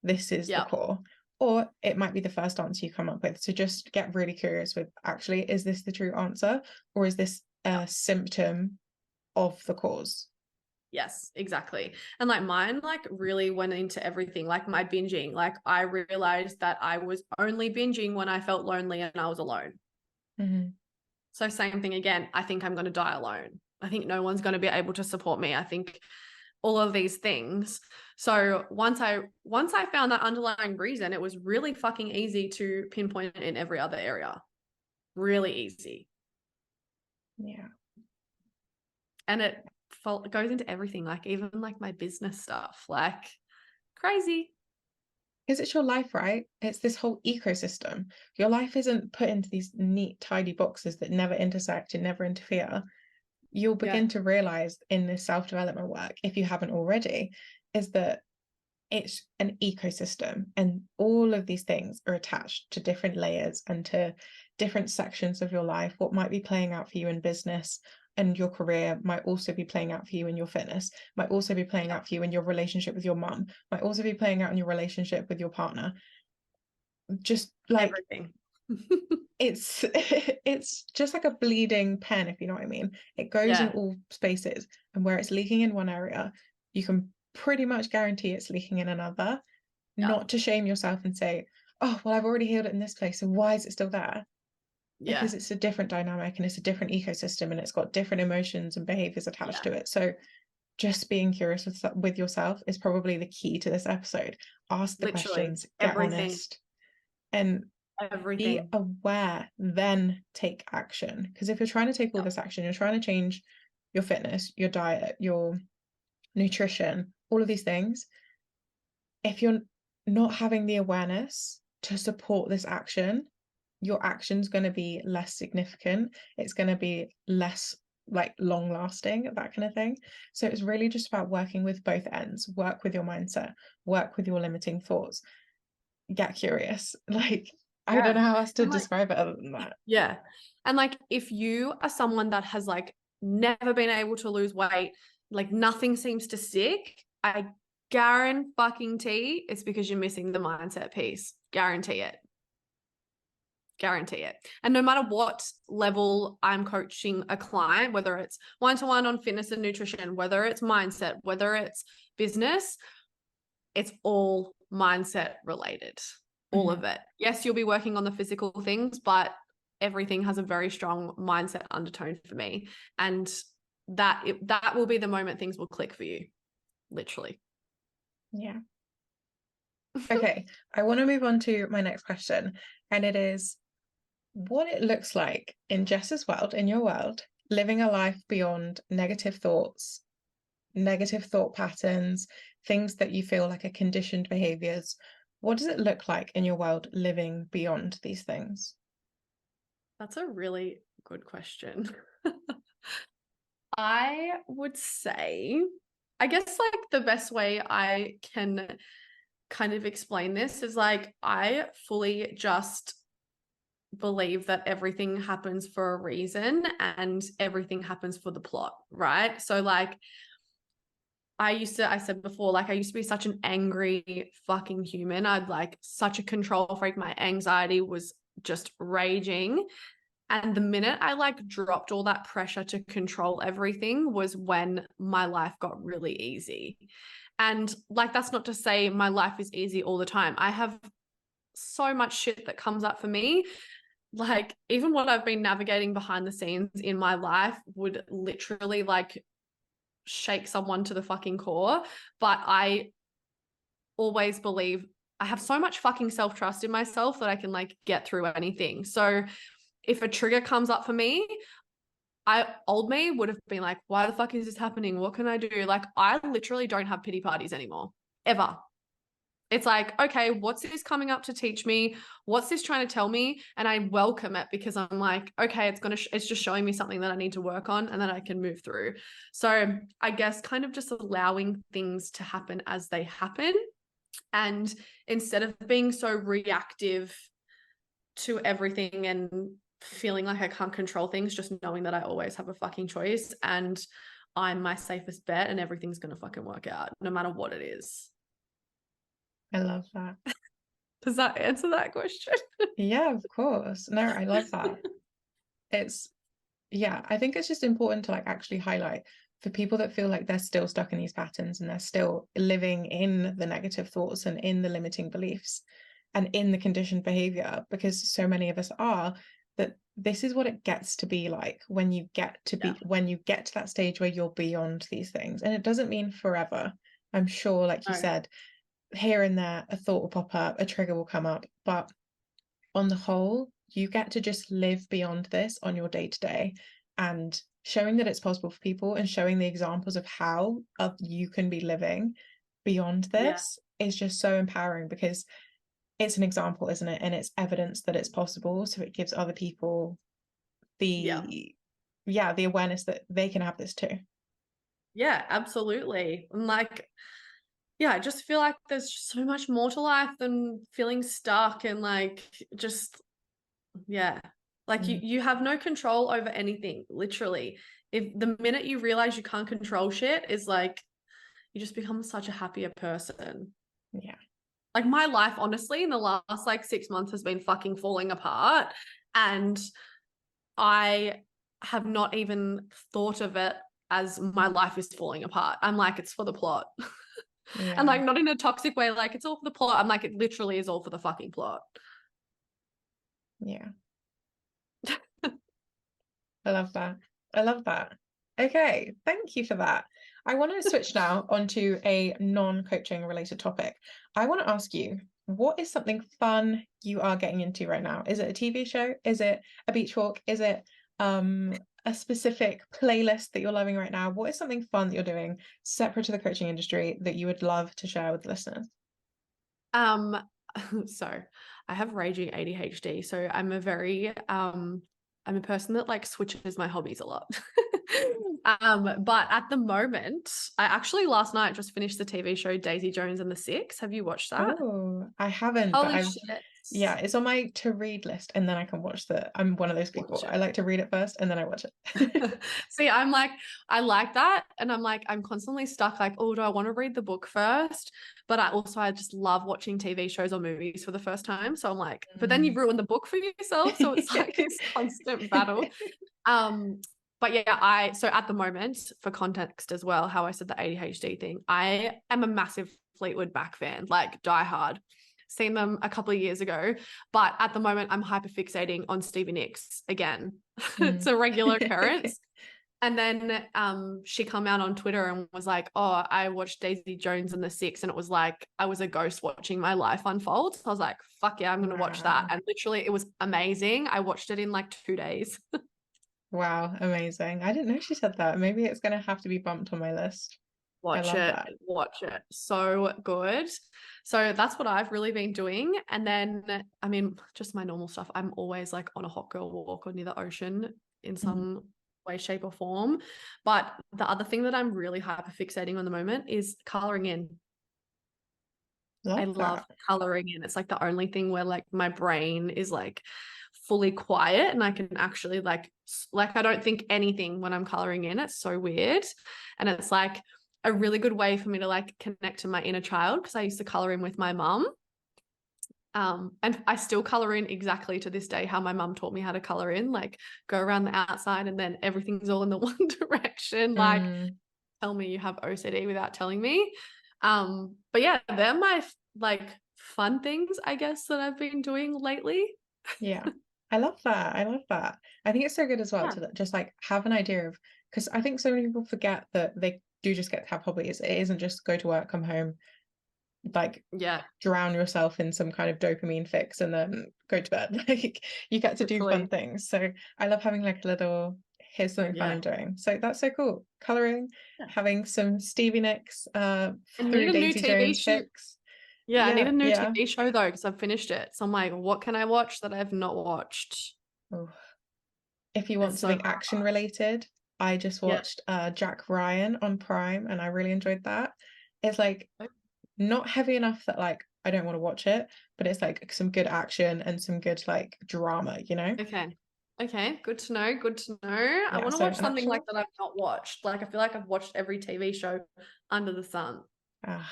this is the Yeah. core. Or it might be the first answer you come up with. So just get really curious with, actually, is this the true answer? Or is this a symptom of the cause? Yes, exactly. And like mine, like really went into everything, like my binging. Like I realized that I was only binging when I felt lonely and I was alone. Mm-hmm. So same thing again. I think I'm going to die alone. I think no one's going to be able to support me. I think all of these things. So once I found that underlying reason, it was really fucking easy to pinpoint it in every other area. Really easy. Yeah. And it goes into everything, like even like my business stuff, like crazy. Because it's your life, right? It's this whole ecosystem. Your life isn't put into these neat, tidy boxes that never intersect and never interfere. You'll Yeah. begin to realize in this self-development work, if you haven't already, is that it's an ecosystem and all of these things are attached to different layers and to different sections of your life. What might be playing out for you in business and your career might also be playing out for you in your fitness, might also be playing Yeah. out for you in your relationship with your mum, might also be playing out in your relationship with your partner. Just like Everything. it's it's just like a bleeding pen, if you know what I mean. It goes in Yeah. all spaces, and where it's leaking in one area, you can pretty much guarantee it's leaking in another. Yeah. Not to shame yourself and say, oh, well, I've already healed it in this place, so why is it still there? Yeah. Because it's a different dynamic and it's a different ecosystem and it's got different emotions and behaviors attached Yeah. to it. So just being curious with yourself is probably the key to this episode. Ask the Literally questions, get everything. honest, and be Everything. aware, then take action. Because if you're trying to take all Yeah. this action, you're trying to change your fitness, your diet, your nutrition, all of these things. If you're not having the awareness to support this action, your action's going to be less significant. It's going to be less like long lasting, that kind of thing. So it's really just about working with both ends, work with your mindset, work with your limiting thoughts. get curious. Like, I don't Yeah. know how else to And like, describe it other than that. yeah. And like, if you are someone that has like never been able to lose weight, like nothing seems to stick, I guarantee it's because you're missing the mindset piece. Guarantee it. Guarantee it. And no matter what level I'm coaching a client, whether it's one-to-one on fitness and nutrition, whether it's mindset, whether it's business, it's all mindset related, all Mhm. of it. Yes, you'll be working on the physical things, but everything has a very strong mindset undertone for me. And that will be the moment things will click for you, literally. Yeah. Okay, I want to move on to my next question, and it is what it looks like in Jess's world, in your world, living a life beyond negative thoughts, negative thought patterns, things that you feel like are conditioned behaviors. What does it look like in your world living beyond these things? That's a really good question. I would say, I guess like the best way I can kind of explain this is like I fully just believe that everything happens for a reason and everything happens for the plot, right? So like I said before, like I used to be such an angry fucking human. I'd like such a control freak. My anxiety was just raging. And the minute I like dropped all that pressure to control everything was when my life got really easy. And like, that's not to say my life is easy all the time. I have so much shit that comes up for me. Like, even what I've been navigating behind the scenes in my life would literally like shake someone to the fucking core. But I always believe I have so much fucking self-trust in myself that I can like get through anything. So if a trigger comes up for me, old me would have been like, why the fuck is this happening? What can I do? Like, I literally don't have pity parties anymore, ever. It's like, okay, what's this coming up to teach me? What's this trying to tell me? And I welcome it because I'm like, okay, it's just showing me something that I need to work on and that I can move through. So I guess kind of just allowing things to happen as they happen. And instead of being so reactive to everything and feeling like I can't control things, just knowing that I always have a fucking choice and I'm my safest bet and everything's going to fucking work out no matter what it is. I love that. Does that answer that question? Yeah, of course. No, I love that. It's, yeah, I think it's just important to like actually highlight for people that feel like they're still stuck in these patterns and they're still living in the negative thoughts and in the limiting beliefs and in the conditioned behavior, because so many of us are, that this is what it gets to be like when you get to Yeah. be when you get to that stage where you're beyond these things. And it doesn't mean forever. I'm sure, like you No. said, here and there a thought will pop up, a trigger will come up, but on the whole, you get to just live beyond this on your day to day, and showing that it's possible for people and showing the examples of how you can be living beyond Yeah. this is just so empowering, because it's an example, isn't it? And it's evidence that it's possible. So it gives other people Yeah. the, yeah, the awareness that they can have this too. Yeah, absolutely. And like, yeah, I just feel like there's just so much more to life than feeling stuck and like just yeah. Like Mm, you have no control over anything, literally. If the minute you realize you can't control shit is like you just become such a happier person. yeah. Like my life, honestly, in the last like 6 months has been fucking falling apart. And I have not even thought of it as my life is falling apart. I'm like, it's for the plot. And Yeah. like not in a toxic way, like it's all for the plot. I'm like, it literally is all for the fucking plot. Yeah. I love that. I love that. Okay, thank you for that. I want to switch now onto a non-coaching related topic. I want to ask you, what is something fun you are getting into right now? Is it a TV show? Is it a beach walk? Is it a specific playlist that you're loving right now? What is something fun that you're doing separate to the coaching industry that you would love to share with listeners? Um, so I have raging ADHD. So I'm a very I'm a person that like switches my hobbies a lot. But at the moment, I actually last night just finished the TV show Daisy Jones and the Six. Have you watched that? Oh, I haven't, but Holy I've shit. yeah, it's on my to read list and then I can watch I'm one of those people. Watch I like to read it first and then I watch it. it. See, I'm like, I like that. And I'm like, I'm constantly stuck like, oh, do I want to read the book first? But I just love watching TV shows or movies for the first time. So I'm like, but then you've Mm. ruined the book for yourself. So it's like this constant battle. Um, but yeah, so at the moment, for context as well, how I said the ADHD thing, I am a massive Fleetwood Mac fan, like die hard. Seen them a couple of years ago, but at the moment I'm hyper fixating on Stevie Nicks again. It's Mm. a regular occurrence. And then she come out on Twitter and was like, oh, I watched Daisy Jones and the Six, and it was like I was a ghost watching my life unfold. So I was like, fuck yeah, I'm gonna watch that. Wow. And literally it was amazing. I watched it in like 2 days. Wow, amazing. I didn't know she said that. Maybe it's gonna have to be bumped on my list. I Watch love it, that. watch it. So good. So that's what I've really been doing. And then, I mean, just my normal stuff. I'm always like on a hot girl walk or near the ocean in Mhm. some way, shape, or form. But the other thing that I'm really hyper fixating on the moment is coloring in. I Love love that. coloring in. It's like the only thing where like my brain is like fully quiet and I can actually like I don't think anything when I'm coloring in. It's so weird. And it's like a really good way for me to like connect to my inner child because I used to color in with my mum. And I still color in exactly to this day how my mum taught me how to color in, like go around the outside and then everything's all in the one direction. Like Mm, tell me you have OCD without telling me. But yeah, they're my like fun things, I guess, that I've been doing lately. yeah. I love that. I love that. I think it's so good as well Yeah. to just like have an idea of because I think so many people forget that they do just get to have hobbies. It isn't just go to work, come home, like Yeah, drown yourself in some kind of dopamine fix and then go to bed. Like you get to do fun literally. things. So I love having like a little here's something fun Yeah. I'm doing. So that's so cool. Coloring, Yeah. having some Stevie Nicks I need through a new Daisy TV Jones show. fix. Yeah, I need Yeah, a new yeah. TV show though, because I've finished it. So I'm like, what can I watch that I've not watched? Oh. If you want It's so something action hard. related, I just Yeah. watched Jack Ryan on Prime and I really enjoyed that. It's like not heavy enough that like I don't want to watch it, but it's like some good action and some good like drama, you know? Okay. Okay. Good to know. Good to know. I Yeah, want to so watch an something action like one. that I've not watched. Like I feel like I've watched every TV show under the sun. Ah,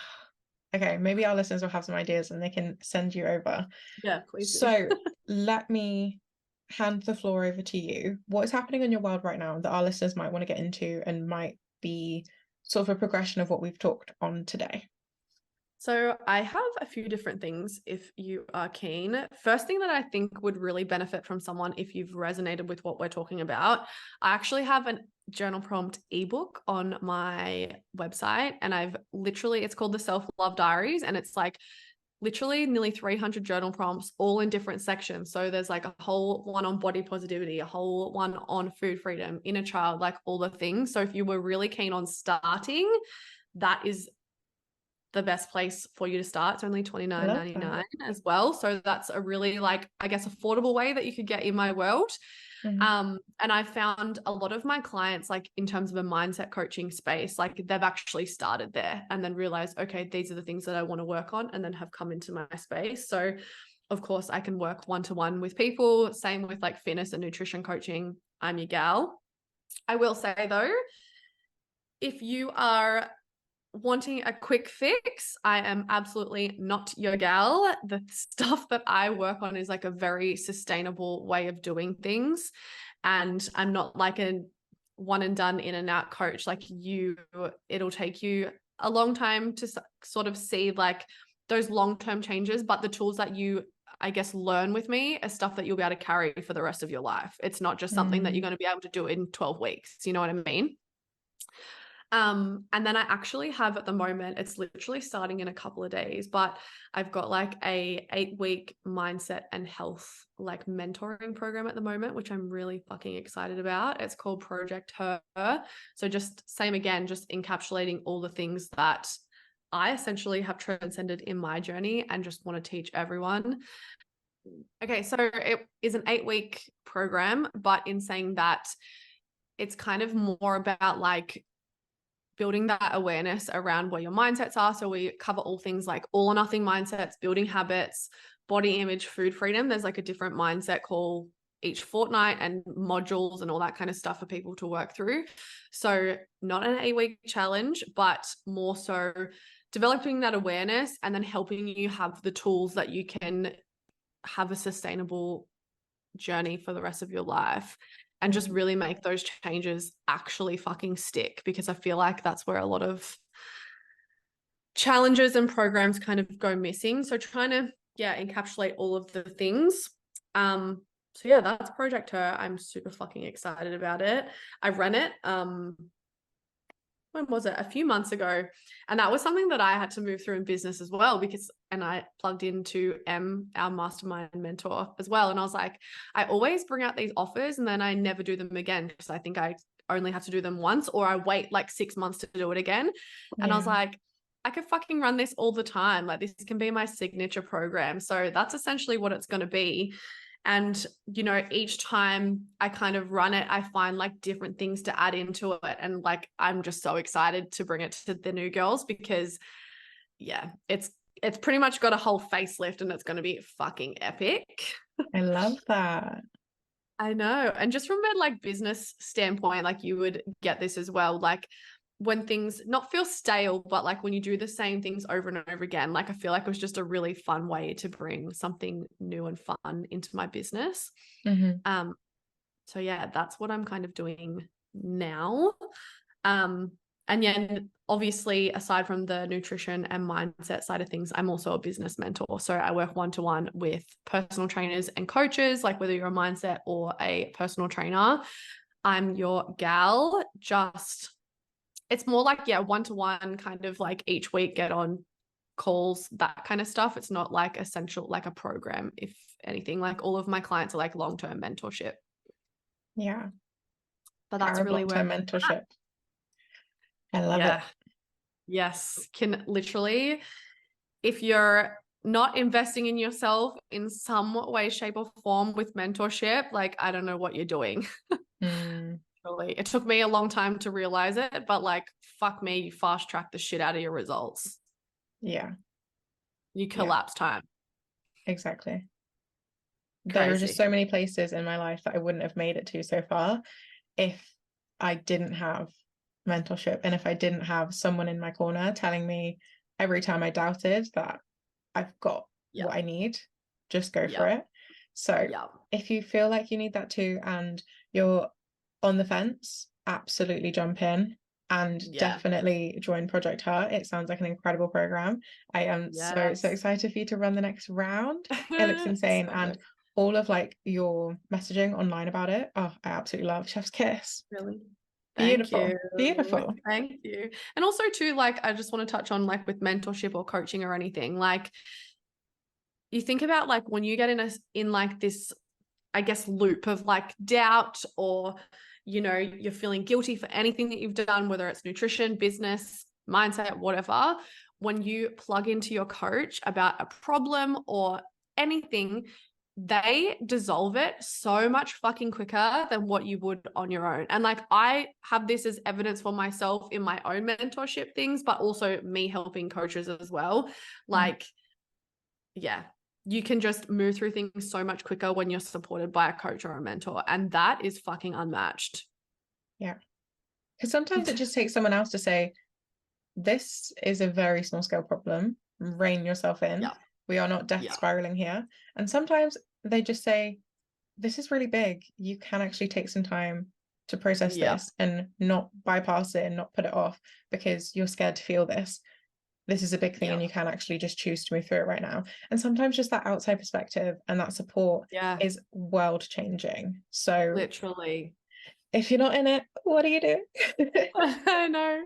okay, maybe our listeners will have some ideas and they can send you over. Yeah, please do. So let me hand the floor over to you. What is happening in your world right now that our listeners might want to get into and might be sort of a progression of what we've talked on today? So I have a few different things if you are keen. First thing that I think would really benefit from someone if you've resonated with what we're talking about, I actually have a journal prompt ebook on my website and it's called the Self-Love Diaries and it's like literally nearly 300 journal prompts all in different sections. So there's like a whole one on body positivity, a whole one on food freedom, inner child, like all the things. So if you were really keen on starting, that is the best place for you to start. It's only I love that. $29.99 as well. So that's a really like, I guess, affordable way that you could get in my world. Mhm. And I found a lot of my clients, like in terms of a mindset coaching space, like they've actually started there and then realized, okay, these are the things that I want to work on and then have come into my space. So of course I can work one-to-one with people. Same with like fitness and nutrition coaching. I'm your gal. I will say though, if you are wanting a quick fix, I am absolutely not your gal. The stuff that I work on is like a very sustainable way of doing things. And I'm not like a one and done in and out coach. Like it'll take you a long time to sort of see like those long-term changes, but the tools that you I guess learn with me are stuff that you'll be able to carry for the rest of your life. It's not just something that you're Mm, going to be able to do in 12 weeks. You know what I mean? And then I actually have at the moment, it's literally starting in a couple of days, but I've got like a 8-week mindset and health like mentoring program at the moment, which I'm really fucking excited about. It's called Project Her. So just same again, just encapsulating all the things that I essentially have transcended in my journey and just want to teach everyone. Okay, so it is an 8-week program, but in saying that it's kind of more about like building that awareness around where your mindsets are. So we cover all things like all or nothing mindsets, building habits, body image, food freedom. There's like a different mindset call each fortnight and modules and all that kind of stuff for people to work through. So not an 8-week challenge, but more so developing that awareness and then helping you have the tools that you can have a sustainable journey for the rest of your life and just really make those changes actually fucking stick, because I feel like that's where a lot of challenges and programs kind of go missing. So trying to encapsulate all of the things. So yeah, that's Project Her. I'm super fucking excited about it. I ran it when was it? A few months ago. And that was something that I had to move through in business as well, because, and I plugged into our mastermind mentor as well. And I was like, I always bring out these offers and then I never do them again, because I think I only have to do them once, or I wait like 6 months to do it again. And I was like, I could fucking run this all the time. Like, this can be my signature program. So that's essentially what it's going to be. And, you know, each time I kind of run it, I find like different things to add into it. And like, I'm just so excited to bring it to the new girls, because it's pretty much got a whole facelift and it's going to be fucking epic. I love that. I know. And just from a like business standpoint, like you would get this as well. Like, when things not feel stale, but like when you do the same things over and over again, like I feel like it was just a really fun way to bring something new and fun into my business. So yeah, that's what I'm kind of doing now. And obviously, aside from the nutrition and mindset side of things, I'm also a business mentor. So I work one-to-one with personal trainers and coaches, like whether you're a mindset or a personal trainer, I'm your gal. Just it's more like, one-to-one, kind of like each week get on calls, that kind of stuff. It's not like essential, like a program, if anything. Like all of my clients are like long-term mentorship. Yeah. But that's really where long-term mentorship. I love it. Yes. Can literally, if you're not investing in yourself in some way, shape, or form with mentorship, like I don't know what you're doing. It took me a long time to realize it, but like, fuck me, you fast track the shit out of your results. Yeah. You collapse time. Exactly. Crazy. There are just so many places in my life that I wouldn't have made it to so far if I didn't have mentorship and if I didn't have someone in my corner telling me every time I doubted that I've got what I need, just go for it. So if you feel like you need that too and you're on the fence, absolutely jump in and definitely join Project Her. It sounds like an incredible program. I am so excited for you to run the next round. It looks insane. And all of like your messaging online about it, oh, I absolutely love. Chef's kiss. Really? Beautiful. Beautiful. Thank you. And also too, like, I just want to touch on like with mentorship or coaching or anything, like you think about like when you get in like this, I guess, loop of like doubt, or you know, you're feeling guilty for anything that you've done, whether it's nutrition, business, mindset, whatever. When you plug into your coach about a problem or anything, they dissolve it so much fucking quicker than what you would on your own. And like, I have this as evidence for myself in my own mentorship things, but also me helping coaches as well. Like, you can just move through things so much quicker when you're supported by a coach or a mentor. And that is fucking unmatched. Yeah. Because sometimes it just takes someone else to say, this is a very small scale problem. Rein yourself in. We are not death spiraling here. And sometimes they just say, this is really big. You can actually take some time to process this and not bypass it and not put it off because you're scared to feel this. This is a big thing and you can actually just choose to move through it right now. And sometimes just that outside perspective and that support is world changing. So literally, if you're not in it, what do you do? I know.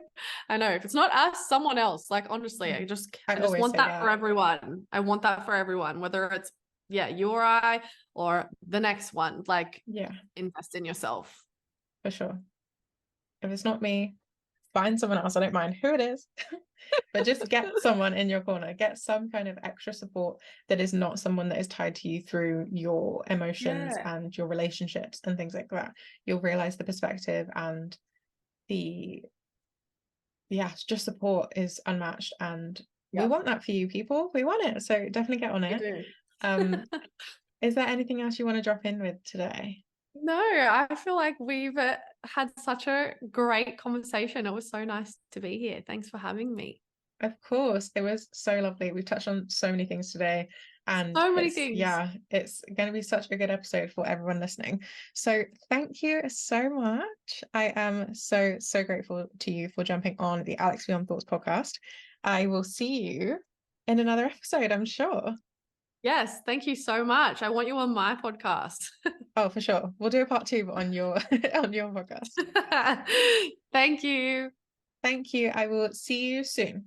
If it's not us, someone else. Like, honestly, I just want that for everyone. I want that for everyone, whether it's you or I or the next one. Like, invest in yourself. For sure. If it's not me, find someone else. I don't mind who it is, but just get someone in your corner. Get some kind of extra support that is not someone that is tied to you through your emotions Yeah. and your relationships and things like that. You'll realize the perspective and the just support is unmatched, and we Yep. want that for you people. We want it. So definitely get on We it. do. Um, is there anything else you want to drop in with today? No, I feel like we've had such a great conversation. It was so nice to be here. Thanks for having me. Of course, it was so lovely. We've touched on so many things today, and So many it's things. it's going to be such a good episode for everyone listening. So thank you so much. I am so grateful to you for jumping on the Alex Beyond Thoughts podcast. I will see you in another episode, I'm sure. Yes, thank you so much. I want you on my podcast. Oh, for sure. We'll do a part two on your on your podcast. Thank you. Thank you. I will see you soon.